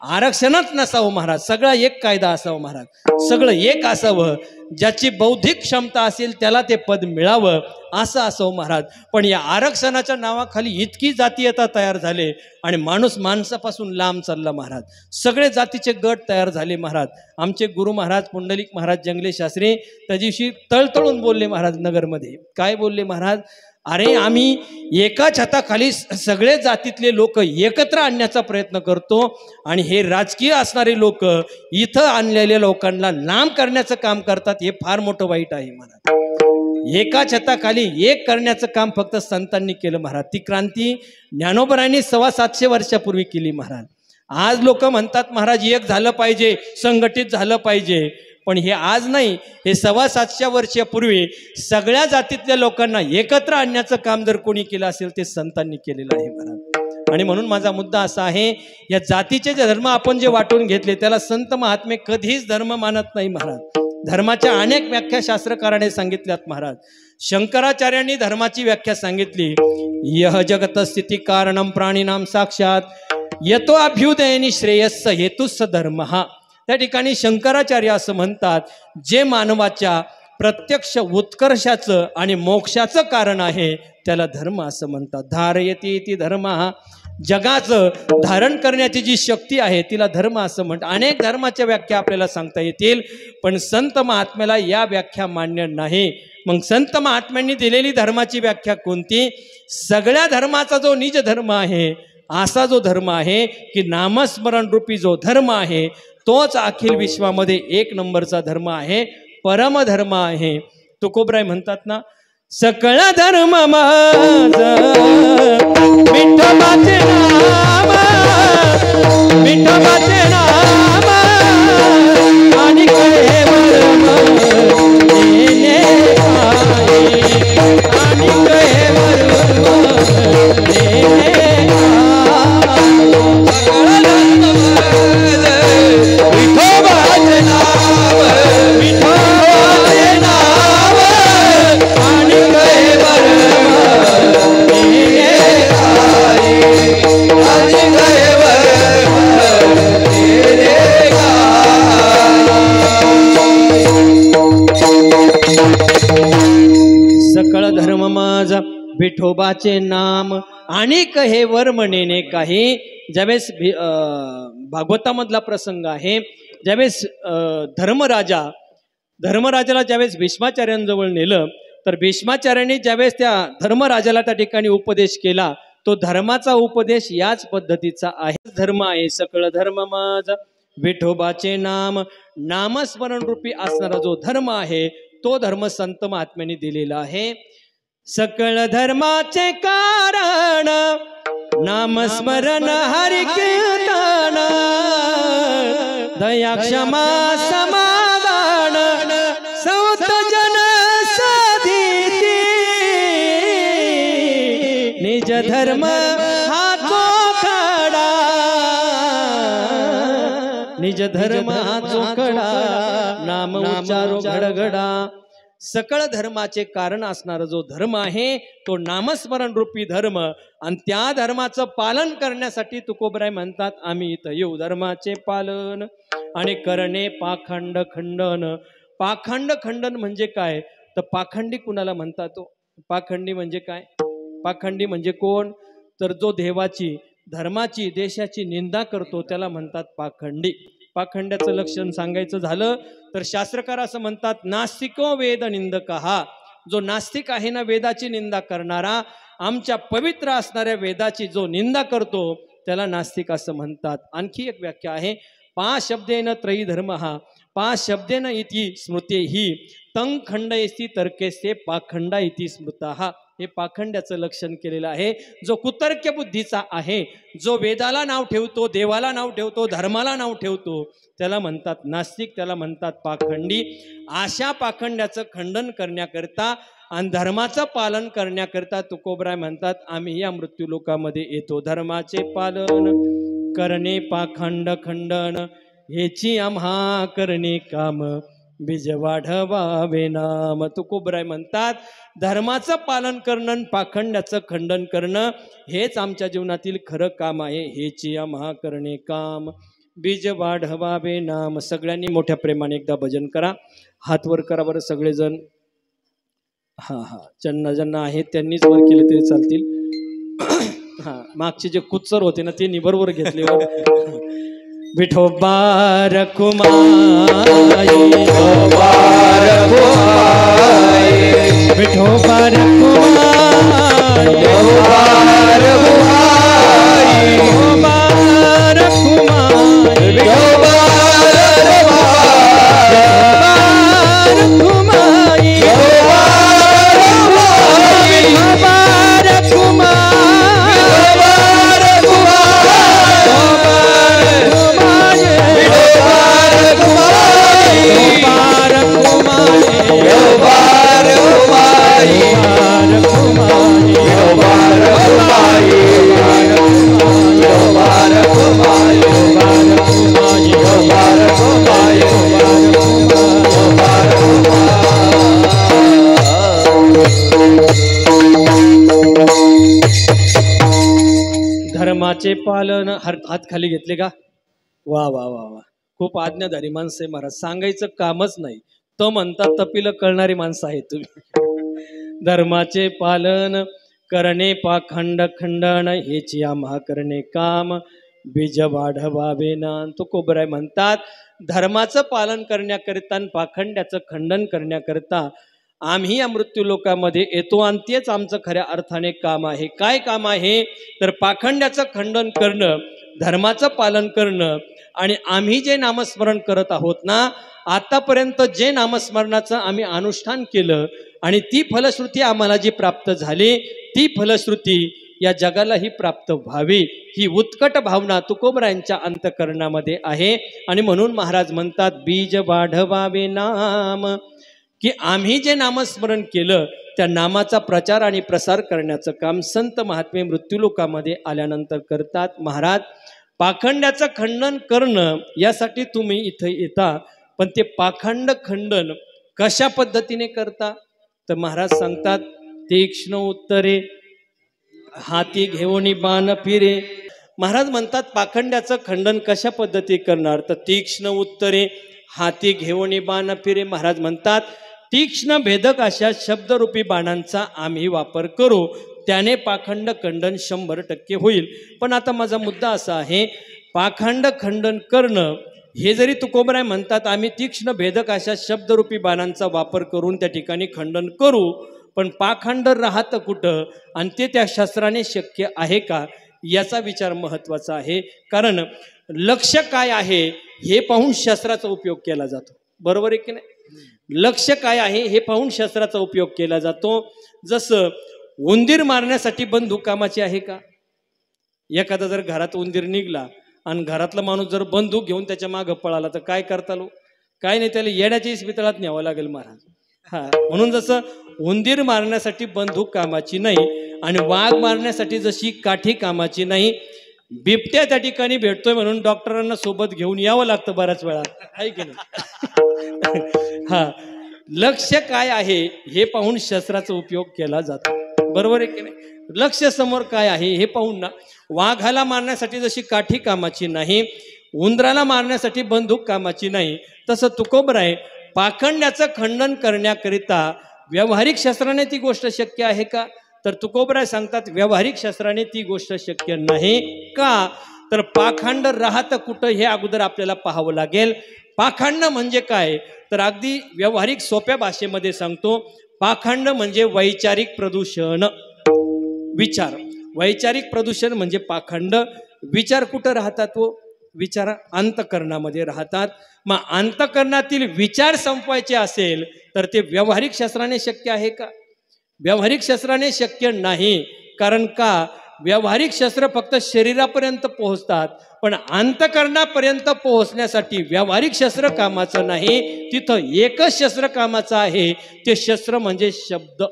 S1: आरक्षणच नसावं महाराज. सगळा एक कायदा असावं महाराज. सगळं एक असावं. ज्याची बौद्धिक क्षमता असेल त्याला ते पद मिळावं असं असावं महाराज. पण या आरक्षणाच्या नावाखाली इतकी जातीयता तयार झाले आणि माणूस माणसापासून लांब चालला महाराज. सगळे जातीचे गट तयार झाले महाराज. आमचे गुरु महाराज पुंडलिक महाराज जंगले शास्त्री त्या दिवशी तळतळून बोलले महाराज नगरमध्ये. काय बोलले महाराज? अरे आम्ही एका छताखाली सगळे जातीतले लोक एकत्र आणण्याचा प्रयत्न करतो आणि हे राजकीय असणारे लोक इथं आणलेल्या लोकांना लांब करण्याचं काम करतात. हे फार मोठं वाईट आहे महाराज. एका छताखाली एक करण्याचं काम फक्त संतांनी केलं महाराज. ती क्रांती ज्ञानोबरायांनी 750 वर्षापूर्वी केली महाराज. आज लोक म्हणतात महाराज एक झालं पाहिजे, संघटित झालं पाहिजे. पण हे आज नाही, हे 750 वर्षापूर्वी सगळ्या जातीतल्या लोकांना एकत्र आणण्याचं काम जर कोणी केलं असेल ते संतांनी केलेलं आहे महाराज. आणि म्हणून माझा मुद्दा असा आहे, या जातीचे जे धर्म आपण जे वाटून घेतले त्याला संत महात्मे कधीच धर्म मानत नाही महाराज. धर्माच्या अनेक व्याख्या शास्त्रकाराने सांगितल्यात महाराज. शंकराचार्यांनी धर्माची व्याख्या सांगितली. यह जगत स्थिती कारणम प्राणीनाम साक्षात यतो अभ्युदयनी श्रेयस्स हेतुस्स धर्म. त्या ठिकाणी शंकराचार्य असं म्हणतात, जे मानवाच्या प्रत्यक्ष उत्कर्षाचं आणि मोक्षाचं कारण आहे त्याला धर्म असं म्हणतात. धारयती ती धर्म. जगाचं धारण करण्याची जी शक्ती आहे तिला धर्म असं म्हणतात. अनेक धर्माच्या व्याख्या आपल्याला सांगता येतील, पण संत महात्म्याला या व्याख्या मान्य नाही. मग संत महात्म्यांनी दिलेली धर्माची व्याख्या कोणती? सगळ्या धर्माचा जो निज धर्म आहे, असा जो धर्म आहे की नामस्मरण रूपी जो धर्म आहे तोच अखिल विश्वामध्ये एक नंबरचा धर्म आहे, परमधर्म आहे. तुकोबराय म्हणतात ना, सकळ धर्म माझा विठोबाचे नाम, विठोबाचे नाम आणि केवळ नेने पायी, आणि केवळ नेने सकळ धर्म माझा विठोबाचे नाम आणि हे वर म्हणेने काही. ज्यावेळेस भागवतामधला प्रसंग आहे, ज्यावेळेस धर्मराजाला ज्यावेळेस भीष्माचार्यांजवळ नेलं तर भीष्माचार्यांनी ज्यावेळेस त्या धर्मराजाला त्या ठिकाणी उपदेश केला तो धर्माचा उपदेश याच पद्धतीचा आहे. धर्म आहे सकळ धर्म माझा विठोबाचे नाम. नामस्मरण रूपी असणारा जो धर्म आहे तो धर्म संत महात्म्यांनी दिलेला आहे. सकळ धर्माचे कारण नामस्मरण हरि कीर्तन. दान दया क्षमा समाधान सौत जन साधिती निज धर्म हा चोखडा निज धर्म हा चोखडा नाम उच्चारो घडघडा सकळ धर्माचे कारण असणारा जो धर्म आहे तो नामस्मरण रूपी धर्म आणि त्या धर्माचं पालन करण्यासाठी तुकोबराय म्हणतात आम्ही इथं येऊ धर्माचे पालन आणि करणे पाखंड खंडन पाखंड खंडन म्हणजे काय तर पाखंडी कुणाला म्हणतात तो पाखंडी म्हणजे काय पाखंडी म्हणजे कोण तर जो देवाची धर्माची देशाची निंदा करतो त्याला म्हणतात पाखंडी पाखंड्याचं लक्षण सांगायचं झालं तर शास्त्रकार असं म्हणतात नास्तिको वेद निंदकहा जो नास्तिक आहे ना वेदाची निंदा करणारा आमच्या पवित्र असणाऱ्या वेदाची जो निंदा करतो त्याला नास्तिक असं म्हणतात आणखी एक व्याख्या आहे पाच शब्देन त्रयी धर्म हा पाच शब्देन इति स्मृते ही तंग खंडयस्ती तर्केस्ते पाखंडा इति स्मृता हे पाखंड्याचं लक्षण केलेलं आहे जो कुतर्क्य बुद्धीचा आहे जो वेदाला नाव ठेवतो देवाला नाव ठेवतो धर्माला नाव ठेवतो त्याला म्हणतात नास्तिक त्याला म्हणतात पाखंडी अशा पाखंड्याचं खंडन करण्याकरता आणि धर्माचं पालन करण्याकरता तुकोबराय म्हणतात आम्ही या मृत्यूलोकामध्ये येतो धर्माचे पालन करणे पाखंड खंडन हेची आम्हा करणे काम बीज वाढवावे नाम तुकोबराय म्हणतात धर्माचं पालन करणं पाखंड्याचं खंडन करणं हेच आमच्या जीवनातील खरं काम आहे हेची आम्हा करणे काम बीज वाढवावे नाम सगळ्यांनी मोठ्या प्रेमाने एकदा भजन करा हात वर करा बरं सगळेजण हा ज्यांना ज्यांना आहेत त्यांनीच वर केले तरी चालतील हा मागचे जे कुत्सर होते ना ते निबरवर घेतले विठोबा रखुमाई विठोबा धर्माचे पालन हात खाली घेतले का वा वा वा वा खूप आज्ञाधारी माणसं आहे महाराज सांगायचं कामच नाही तो म्हणतात तपीला कळणारी माणसं आहेत तुम्ही धर्माचे पालन करणे पाखंड खंडन हेची आम्हा करणे काम बीज वाढवावे ना तुकोबराय म्हणतात धर्माचं पालन करण्याकरिता पाखंड्याचं खंडन करण्याकरता आम्ही या मृत्यूलोकामध्ये येतो आणि तेच आमचं खऱ्या अर्थाने काम आहे काय काम आहे तर पाखंड्याचं खंडन करणं धर्माचं पालन करणं आणि आम्ही जे नामस्मरण करत आहोत ना आतापर्यंत जे नामस्मरणाचं आम्ही अनुष्ठान केलं आणि ती फलश्रुती आम्हाला जी प्राप्त झाली ती फलश्रुती या जगालाही प्राप्त व्हावी ही उत्कट भावना तुकोबरायांच्या अंतःकरणामध्ये आहे आणि म्हणून महाराज म्हणतात बीज वाढवावे नाम की आम्ही जे नामस्मरण केलं त्या नामाचा प्रचार आणि प्रसार करण्याचं काम संत महात्मे मृत्यूलोकामध्ये आल्यानंतर करतात महाराज पाखंड्याचं खंडन करणं यासाठी तुम्ही इथं येता पण ते पाखंड खंडन कशा पद्धतीने करता तर महाराज सांगतात तीक्ष्ण उत्तरे हाती घेऊन बाण फिरे महाराज म्हणतात पाखंड्याचं खंडन कशा पद्धती करणार तर तीक्ष्ण उत्तरे हाती घेऊन बाण फिरे महाराज म्हणतात तीक्ष्ण भेदक अशा शब्दरूपी बाणांचा आम्ही वापर करू त्याने पाखंड खंडन 100% होईल पण आता माझा मुद्दा असा आहे पाखंड खंडन करणं हे जरी तुकोबराय म्हणतात आम्ही तीक्ष्ण भेदक अशा शब्दरूपी बाणांचा वापर करून त्या ठिकाणी खंडन करू पण पाखंड राहतं कुठं आणि ते त्या शास्त्राने शक्य आहे का याचा विचार महत्त्वाचा आहे कारण लक्ष्य काय आहे हे पाहून शास्त्राचा उपयोग केला जातो बरोबर आहे की नाही लक्ष्य काय आहे हे पाहून शास्त्राचा उपयोग केला जातो जसं उंदीर मारण्यासाठी बंदूक कामाची आहे का एखादा जर घरात उंदीर निघला आणि घरातला माणूस जर बंदूक घेऊन त्याच्या मागं पळाला तर काय करता लो? काय नाही, त्याला येण्याच्या इस्पितळात न्यावं लागेल महाराज. हा, म्हणून जसं उंदीर मारण्यासाठी बंदूक कामाची नाही आणि वाघ मारण्यासाठी जशी काठी कामाची नाही, बिबट्या त्या ठिकाणी भेटतोय म्हणून डॉक्टरांना सोबत घेऊन यावं लागतं बऱ्याच वेळा, आहे की नाही? हा, लक्ष काय आहे हे पाहून शस्त्राचा उपयोग केला जातो, बरोबर आहे की नाही? लक्ष समोर काय आहे हे पाहून ना, वाघाला मारण्यासाठी जशी काठी कामाची नाही, उंदराला मारण्यासाठी बंदूक कामाची नाही, तसं तुकोबराय पाखंड्याचं खंडन करण्याकरिता व्यावहारिक शस्त्राने ती गोष्ट शक्य आहे का? तर तुकोबराय सांगतात व्यावहारिक शस्त्राने ती गोष्ट शक्य नाही. का? तर पाखंड राहतं कुठं हे अगोदर आपल्याला पाहावं लागेल. पाखंड म्हणजे काय? तर अगदी व्यावहारिक सोप्या भाषेमध्ये सांगतो, पाखंड म्हणजे वैचारिक प्रदूषण. विचार, वैचारिक प्रदूषण म्हणजे पाखंड. विचार कुठं राहतात? तो विचार अंतःकरणामध्ये राहतात. मग अंतःकरणातील विचार संपवायचे असेल तर ते व्यावहारिक शस्त्राने शक्य आहे का? व्यावहारिक शस्त्राने शक्य नाही. कारण का? व्यावहारिक शस्त्र फक्त शरीरापर्यंत पोहोचतात, पण अंतःकरणापर्यंत पोहोचण्यासाठी व्यावहारिक शस्त्र कामाचं नाही. तिथं एकच शस्त्र कामाचं आहे, ते शस्त्र म्हणजे शब्द.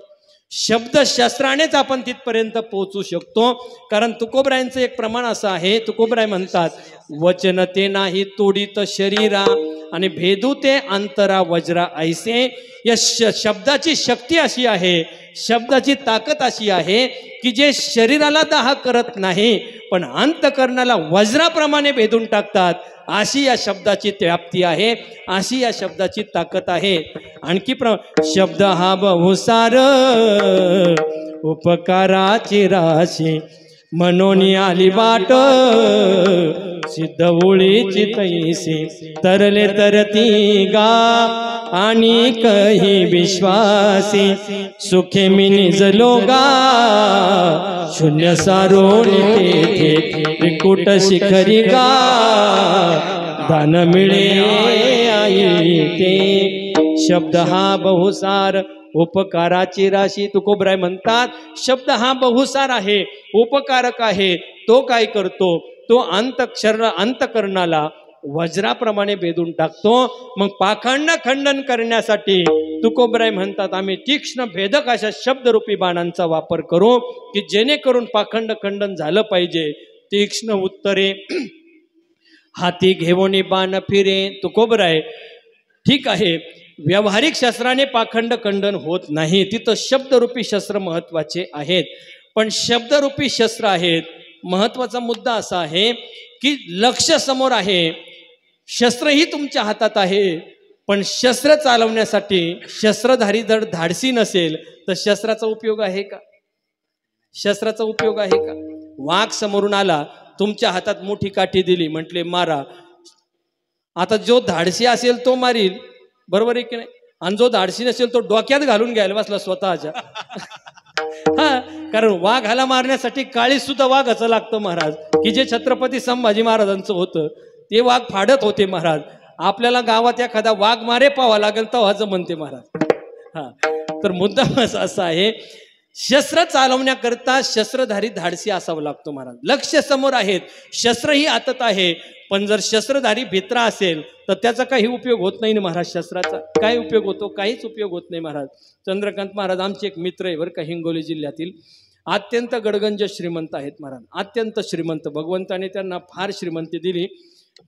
S1: शब्दशास्त्रानेच आपण तिथपर्यंत पोहोचू शकतो. कारण तुकोबरायांचं एक प्रमाण असं आहे, तुकोबराय म्हणतात वचन ते नाही तोडीत शरीरा आणि भेदू ते अंतरा वज्रा ऐसे. या शब्दाची शक्ती अशी आहे, शब्दाची ताकद अशी आहे की जे शरीराला दाह करत नाही पण अंतःकरणाला वज्राप्रमाणे भेदून टाकतात. अशी या शब्दाची व्याप्ती आहे, अशी या शब्दाची ताकद आहे. आणखी शब्द हा बहुसार उपकाराची राशी मनोनी आली वाट सिद्ध ओळीची तैसी तरले तरती गा आणि कही विश्वासी सुखे मी निजलो गा शून्य सारोण तेथे त्रिकुट शिखरी गा दान मिळे आई ते. शब्द हा बहुसार उपकाराची राशी. तुकोबराय म्हणतात शब्द हा बहुसार आहे, उपकारक आहे. तो काय करतो? तो अंतःकरणाला वज्राप्रमाणे भेदून टाकतो. मग पाखंड खंडन करण्यासाठी तुकोबराय म्हणतात आम्ही तीक्ष्ण भेदक अशा शब्दरूपी बाणांचा वापर करू की जेणेकरून पाखंड खंडन झालं पाहिजे. तीक्ष्ण उत्तरे हाती घेऊन बाण फिरे. तुकोबराय ठीक आहे, व्यावहारिक शस्त्राने पाखंड खंडन होत नाही, तिथं शब्दरूपी शस्त्र महत्वाचे आहेत. पण शब्दरूपी शस्त्र आहेत, महत्वाचा मुद्दा असा आहे की लक्ष समोर आहे, शस्त्रही तुमच्या हातात आहे, पण शस्त्र चालवण्यासाठी शस्त्रधारी जर धाडसी नसेल तर शस्त्राचा उपयोग आहे का? शस्त्राचा उपयोग आहे का? वाघ समोरून आला, तुमच्या हातात मोठी काठी दिली, म्हटले मारा. आता जो धाडसी असेल तो मारील, बरोबर आहे की नाही? आणि जो धाडसी नसेल तो डोक्यात घालून घ्यायला बसला स्वतःच्या. हा, कारण वाघाला मारण्यासाठी काळी सुद्धा वाघाचं लागतं महाराज, की जे छत्रपती संभाजी महाराजांचं होतं ते वाघ फाडत होते महाराज. आपल्याला गावात एखादा वाघ मारे पाहावा लागेल तेव्हाच म्हणते महाराज. हा, तर मुद्दा असा आहे, शस्त्र चालवण्याकरता शस्त्रधारी धाडसी असावं लागतो महाराज. लक्ष समोर आहेत, शस्त्रही हातात आहे, पण जर शस्त्रधारी भित्रा असेल तर त्याचा काही उपयोग होत नाही ना महाराज. शस्त्राचा काय उपयोग होतो? काहीच उपयोग होत नाही महाराज. चंद्रकांत महाराज आमचे एक मित्र आहे बरं का, हिंगोली जिल्ह्यातील, अत्यंत गडगंज श्रीमंत आहेत महाराज, अत्यंत श्रीमंत. भगवंताने त्यांना फार श्रीमंती दिली,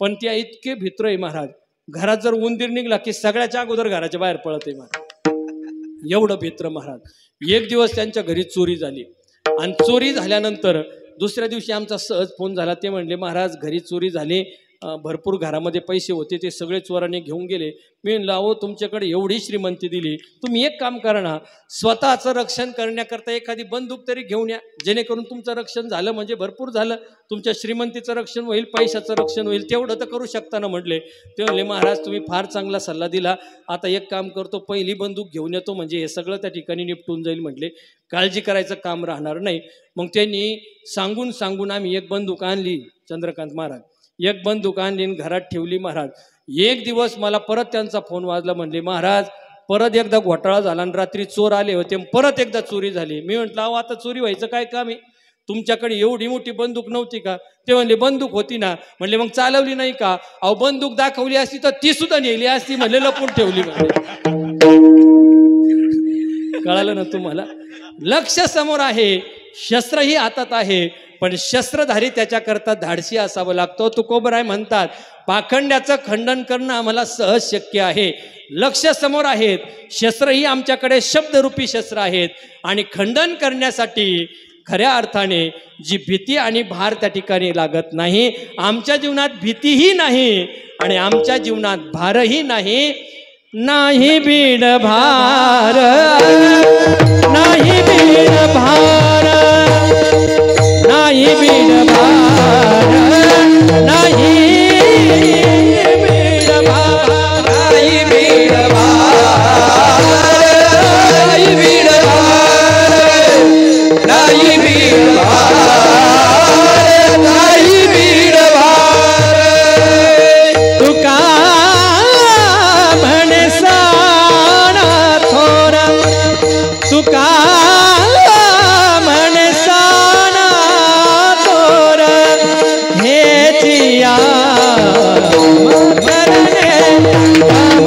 S1: पण त्या इतके भित्र आहे महाराज. घरात जर उंदीर निघला की सगळ्याच्या अगोदर घराच्या बाहेर पळत आहे महाराज, एवढं भित्र महाराज. एक दिवस त्यांच्या घरी चोरी झाली आणि चोरी झाल्यानंतर दुसऱ्या दिवशी आमचा सहज फोन झाला. ते म्हणले महाराज घरी चोरी झाली, भरपूर घरामध्ये पैसे होते ते सगळे चोराने घेऊन गेले. मी म्हणलं अहो तुमच्याकडे एवढी श्रीमंती दिली, तुम्ही एक काम करा ना, स्वतःचं रक्षण करण्याकरता एखादी बंदूक तरी घेऊन या, जेणेकरून तुमचं रक्षण झालं म्हणजे भरपूर झालं, तुमच्या श्रीमंतीचं रक्षण होईल, पैशाचं रक्षण होईल, तेवढं तर करू शकता ना म्हटले. ते म्हणले महाराज तुम्ही फार चांगला सल्ला दिला, आता एक काम करतो, पहिली बंदूक घेऊन येतो म्हणजे हे सगळं त्या ठिकाणी निपटून जाईल म्हटले, काळजी करायचं काम राहणार नाही. मग त्यांनी सांगून आम्ही एक बंदूक आणली, चंद्रकांत महाराज एक बंदूक आणली घरात ठेवली महाराज. एक दिवस मला परत त्यांचा फोन वाजला, म्हणले महाराज परत एकदा घोटाळा झाला आणि रात्री चोर आले होते, परत एकदा चोरी झाली. मी म्हटलं अहो आता चोरी व्हायचं काय काम आहे, तुमच्याकडे एवढी मोठी बंदूक नव्हती का? ते म्हणले बंदूक होती ना. म्हणले मग चालवली नाही का? अहो बंदूक दाखवली असती तर ती सुद्धा नेली असती, म्हणले लपून ठेवली. कळालं ना तुम्हाला? लक्ष समोर आहे, शस्त्रही हातात आहे, पण शस्त्रधारी त्याच्याकरता धाडसी असावं लागतो. तुकोबराय म्हणतात पाखंड्याचं खंडन करणं आम्हाला सहज शक्य आहे. लक्ष समोर आहेत, शस्त्रही आमच्याकडे शब्दरूपी शस्त्र आहेत, आणि खंडन करण्यासाठी खऱ्या अर्थाने जी भीती आणि भार त्या ठिकाणी लागत नाही. आमच्या जीवनात भीतीही नाही आणि आमच्या जीवनात भारही नाही. नाही बीड भार, नाही बीड भार, नाही बीड भार, नाही बीड भार, नाही बीड भार, नाही बीड भार, नाही बीड भार, नाही बीड भार. तुका म्हणे साना थोर, तुका म्हणे साना थोर, हे जिया मरणे काम,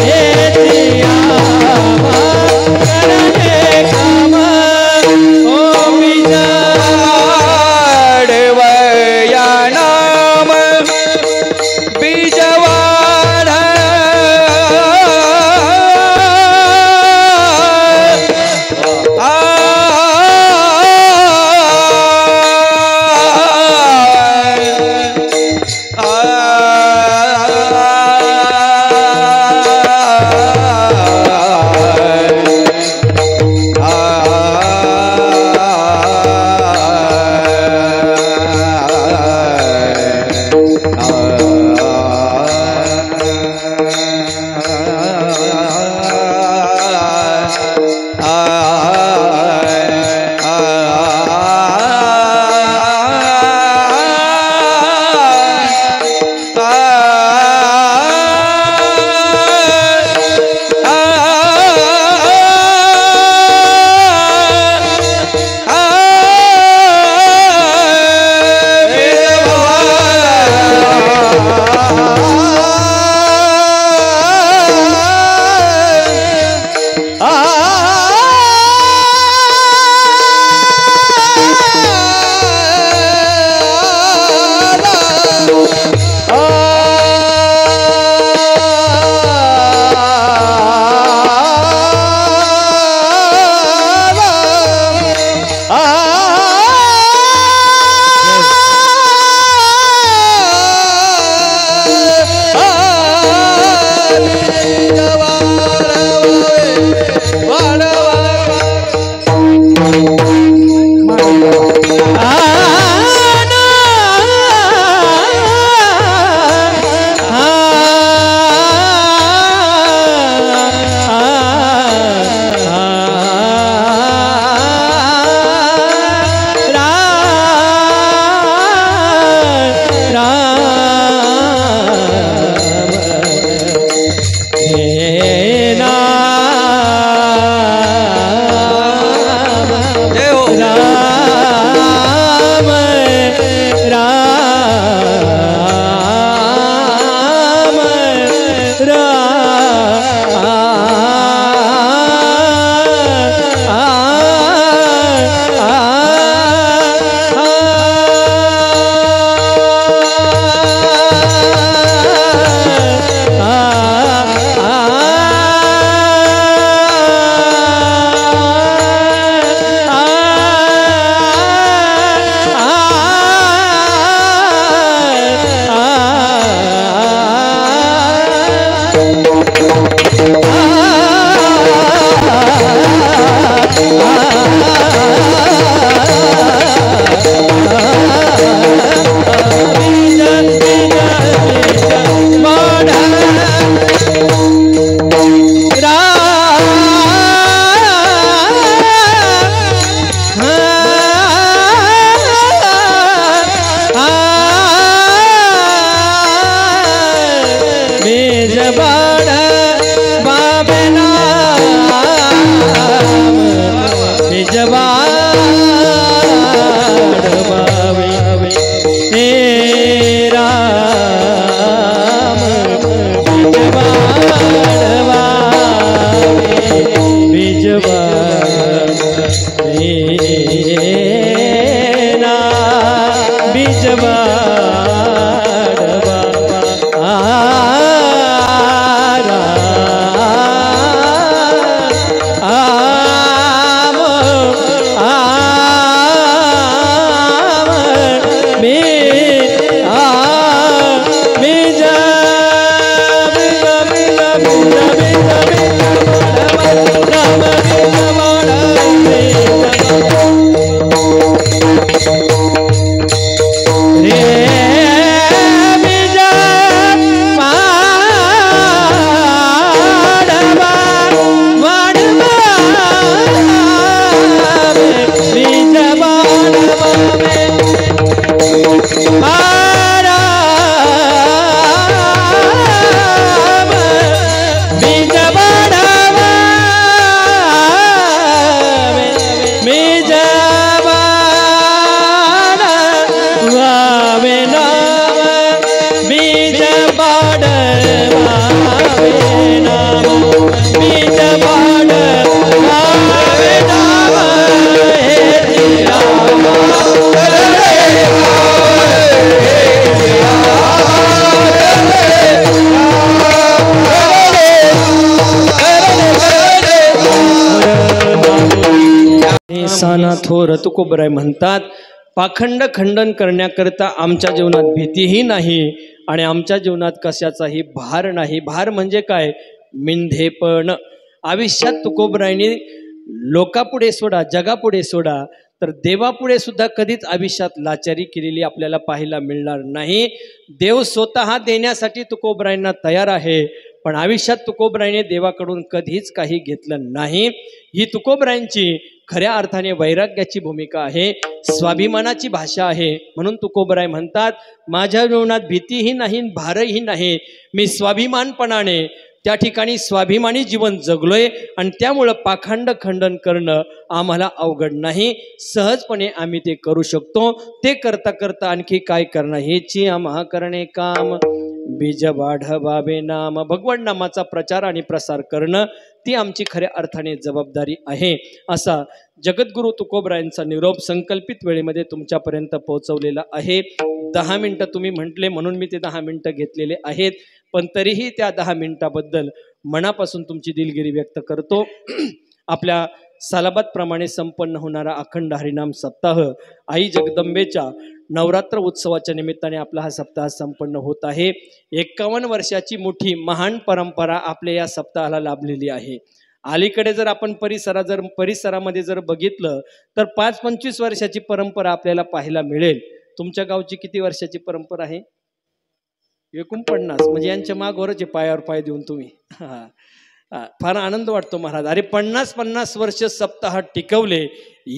S1: हे जिया मरणे काम. ओ
S2: बीजवाडवया नाम बीजवाड
S1: साना थोर तुकोबराय म्हणतात, पाखंड खंडन करण्याकरता आमच्या जीवनात भीतीही नाही आणि आमच्या जीवनात कशाचाही भार नाही. भार म्हणजे काय? मिंधेपण. आयुष्यात तुकोबरायने लोकापुढे सोडा, जगापुढे सोडा, तर देवापुढे सुद्धा कधीच आयुष्यात लाचारी केलेली आपल्याला पाहायला मिळणार नाही. देव स्वतः देण्यासाठी तुकोबरायांना तयार आहे, पण आयुष्यात तुकोबरायने देवाकडून कधीच काही घेतलं नाही. ही तुकोबरायांची खऱ्या अर्थाने वैराग्याची भूमिका आहे, स्वाभिमानाची भाषा आहे. म्हणून तुकोबराय म्हणतात, माझ्या जीवनात भीतीही नाही, भारही नाही. मी स्वाभिमानपणाने त्या ठिकाणी स्वाभिमानी जीवन जगलोय आणि त्यामुळं पाखंड खंडन करणं आम्हाला अवघड नाही. सहजपणे आम्ही ते करू शकतो. ते करता करता आणखी काय करणं, हेची आम्हा करणे काम. बीज वाढवावे नाम. भगवान नामाचा प्रचार आणि प्रसार करणं ती आमची खऱ्या अर्थाने जबाबदारी आहे. असा जगद्गुरु तुकोबरायांचा निरोप संकल्पित वेळेमध्ये तुमच्यापर्यंत पोहोचवलेला आहे. 10 मिनिटं तुम्ही म्हटले म्हणून मी ते 10 मिनिटं घेतलेले आहेत, पण तरीही त्या 10 मिनिटाबद्दल मनापासून तुमची दिलगिरी व्यक्त करतो. आपल्या सालाबादप्रमाणे संपन्न होणारा अखंड हरिनाम सप्ताह आई जगदंबेच्या नवरात्र उत्सवाच्या निमित्ताने आपला हा सप्ताह संपन्न होत आहे. 51 वर्षाची मोठी महान परंपरा आपल्या या सप्ताहाला लाभलेली आहे. अलीकडे जर आपण परिसरामध्ये जर बघितलं तर 5-25 वर्षाची परंपरा आपल्याला पाहायला मिळेल. तुमच्या गावची किती वर्षाची परंपरा आहे? 49. म्हणजे यांच्या मागवरच पायावर पाय देऊन तुम्ही फार आनंद वाटतो महाराज. अरे 50-50 वर्ष सप्ताह टिकवले,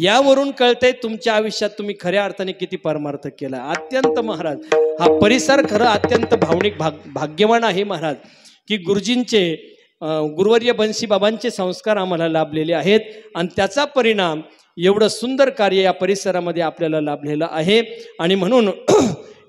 S1: यावरून कळतंय तुमच्या आयुष्यात तुम्ही खऱ्या अर्थाने किती परमार्थ केला. अत्यंत महाराज हा परिसर खरं अत्यंत भावनिक भाग्यवान आहे महाराज, की गुरुजींचे गुरुवर्य बन्सी बाबांचे संस्कार आम्हाला लाभलेले आहेत आणि त्याचा परिणाम एवढं सुंदर कार्य या परिसरामध्ये आपल्याला लाभलेलं आहे. आणि म्हणून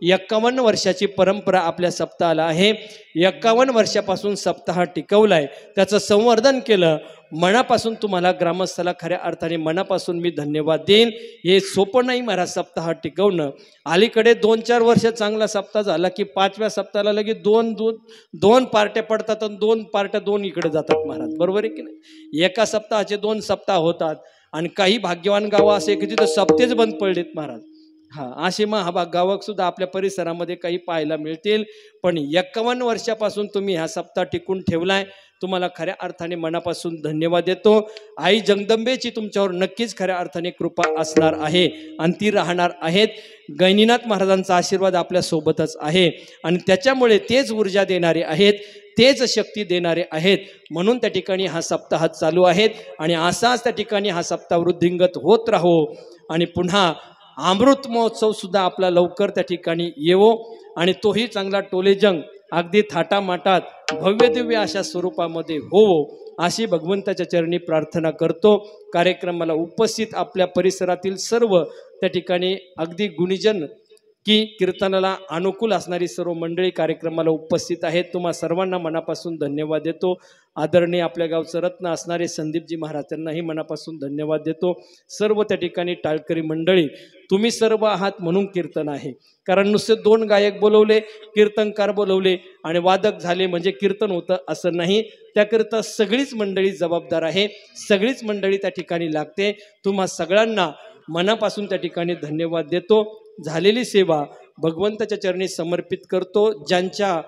S1: 51 वर्षाची परंपरा आपल्या सप्ताहाला आहे. 51 वर्षापासून सप्ताह टिकवलाय, त्याचं संवर्धन केलं. मनापासून तुम्हाला ग्रामस्थाला खऱ्या अर्थाने मनापासून मी धन्यवाद देईन. हे सोपं नाही महाराज सप्ताह टिकवणं. अलीकडे 2-4 वर्ष चांगला सप्ताह झाला की 5व्या सप्ताहाला लगेच दोन पार्ट्या पडतात आणि 2 पार्ट्या 2 इकडे जातात महाराज. बरोबर आहे की नाही? एका सप्ताहाचे 2 सप्ताह होतात आणि काही भाग्यवान गावं असे की तिथं सप्तेच बंद पडलेत महाराज. असे महाभाग गावक सुद्धा आपल्या परिसरामध्ये काही पाहायला मिळतील. पण 51 वर्षापासून तुम्ही हा सप्ताह टिकून ठेवलाय, तुम्हाला खऱ्या अर्थाने मनापासून धन्यवाद देतो. आई जगदंबेची तुमच्यावर नक्कीच खऱ्या अर्थाने कृपा असणार आहे आणि ती राहणार आहेत. गैनीनाथ महाराजांचा आशीर्वाद आपल्या सोबतच आहे आणि त्याच्यामुळे तेच ऊर्जा देणारे आहेत, तेच शक्ती देणारे आहेत. म्हणून त्या ठिकाणी हा सप्ताह चालू आहेत आणि असाच त्या ठिकाणी हा सप्ताह वृद्धिंगत होत राहो आणि पुन्हा अमृत महोत्सव सुद्धा आपला लवकर त्या ठिकाणी येवो आणि तोही चांगला टोलेजंग अगदी थाटामाटात भव्य दिव्य अशा स्वरूपामध्ये होवो अशी भगवंताच्या चरणी प्रार्थना करतो. कार्यक्रमाला उपस्थित आपल्या परिसरातील सर्व त्या ठिकाणी अगदी गुणीजन की कीर्तनाला अनुकूल असणारी सर्व मंडळी कार्यक्रमाला उपस्थित आहेत. तुम्हा सर्वांना मनापासून धन्यवाद देतो. आदरणीय आपल्या गावचं रत्न असणारे संदीपजी महाराज त्यांनाही मनापासून धन्यवाद देतो. सर्व त्या ठिकाणी टाळकरी मंडळी तुम्ही सर्व आहात म्हणून कीर्तन आहे. कारण नुसते 2 गायक बोलवले, कीर्तनकार बोलवले आणि वादक झाले म्हणजे कीर्तन होतं असं नाही. त्याकरिता सगळीच मंडळी जबाबदार आहे, सगळीच मंडळी त्या ठिकाणी लागते. तुम्हा सगळ्यांना मनापासून त्या ठिकाणी धन्यवाद देतो. झालेली सेवा भगवंताच्या चरणी समर्पित करतो. ज्यांच्या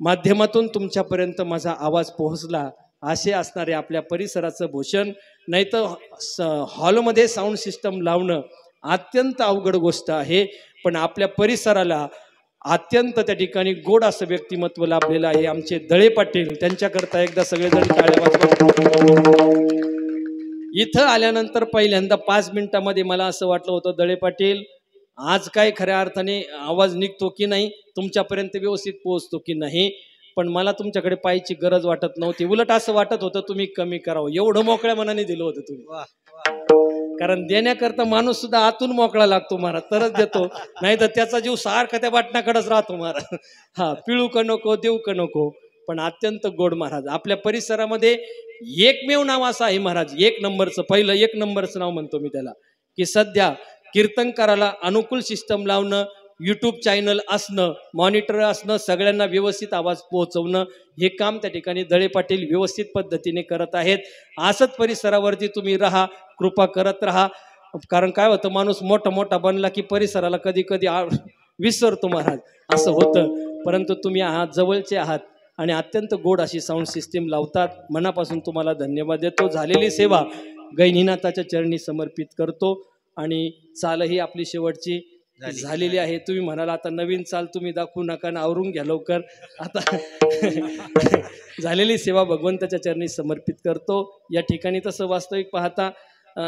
S1: माध्यमातून तुमच्यापर्यंत माझा आवाज पोहोचला असे असणारे आपल्या परिसराचं भूषण, नाही तर हॉलमध्ये साऊंड सिस्टम लावणं अत्यंत अवघड गोष्ट आहे. पण आपल्या परिसराला अत्यंत त्या ठिकाणी गोड असं व्यक्तिमत्व लाभलेलं आहे आमचे दळे पाटील. त्यांच्याकरता एकदा सगळेजण टाळ्या वाजवा. इथं आल्यानंतर पहिल्यांदा 5 मिनिटामध्ये मला असं वाटलं होतं, दळे पाटील आज काय खऱ्या अर्थाने आवाज निघतो की नाही, तुमच्यापर्यंत व्यवस्थित पोहोचतो की नाही. पण मला तुमच्याकडे पाहायची गरज वाटत नव्हती. उलट असं वाटत होतं तुम्ही कमी करावं. एवढं मोकळ्या मनाने दिलं होतं तुम्ही. कारण देण्याकरता माणूस सुद्धा आतून मोकळा लागतो महाराज, तरच देतो. नाही तर त्याचा जीव सारखा त्या वाटण्याकडेच राहतो महाराज. हा, पिळू का नको देऊ का नको, पण अत्यंत गोड महाराज. आपल्या परिसरामध्ये एकमेव नाव असं आहे महाराज, 1 नंबरचं, पहिलं 1 नंबरचं नाव म्हणतो मी त्याला, की सध्या कीर्तनकाराला अनुकूल सिस्टम लावणं, यूट्यूब चॅनल असणं, मॉनिटर असणं, सगळ्यांना व्यवस्थित आवाज पोहोचवणं, हे काम त्या ठिकाणी दळे पाटील व्यवस्थित पद्धतीने करत आहेत. असंच परिसरावरती तुम्ही राहा, कृपा करत राहा. कारण काय होतं, माणूस मोठा बनला की परिसराला कधी कधी विसरतो महाराज, असं होतं. परंतु तुम्ही आहात, जवळचे आहात आणि अत्यंत गोड अशी साऊंड सिस्टीम लावतात. मनापासून तुम्हाला धन्यवाद देतो. झालेली सेवा गैनीनाथाच्या चरणी समर्पित करतो आणि चालही आपली शेवटची झालेली आहे. तुम्ही म्हणाला आता नवीन चाल तुम्ही दाखवू नका ना, आवरून घ्या लवकर. आता झालेली सेवा भगवंताच्या चरणी समर्पित करतो. या ठिकाणी तसं वास्तविक पाहता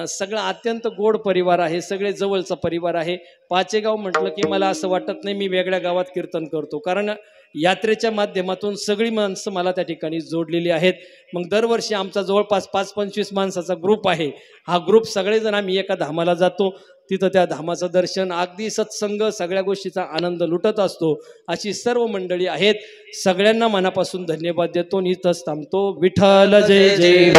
S1: सगळं अत्यंत गोड परिवार आहे, सगळे जवळचा परिवार आहे. पाचेगाव म्हटलं की मला असं वाटत नाही मी वेगळ्या गावात कीर्तन करतो, कारण यात्रेच्या माध्यमातून सगळी माणसं मला त्या ठिकाणी जोडलेली आहेत. मग दरवर्षी आमचा जवळपास 5-25 माणसाचा ग्रुप आहे. हा ग्रुप सगळेजण आम्ही एका धामाला जातो, तिथं त्या धामाचं दर्शन, अगदी सत्संग, सगळ्या गोष्टीचा आनंद लुटत असतो. अशी सर्व मंडळी आहेत. सगळ्यांना मनापासून धन्यवाद देतो. इथंच थांबतो. विठ्ठल जय जय.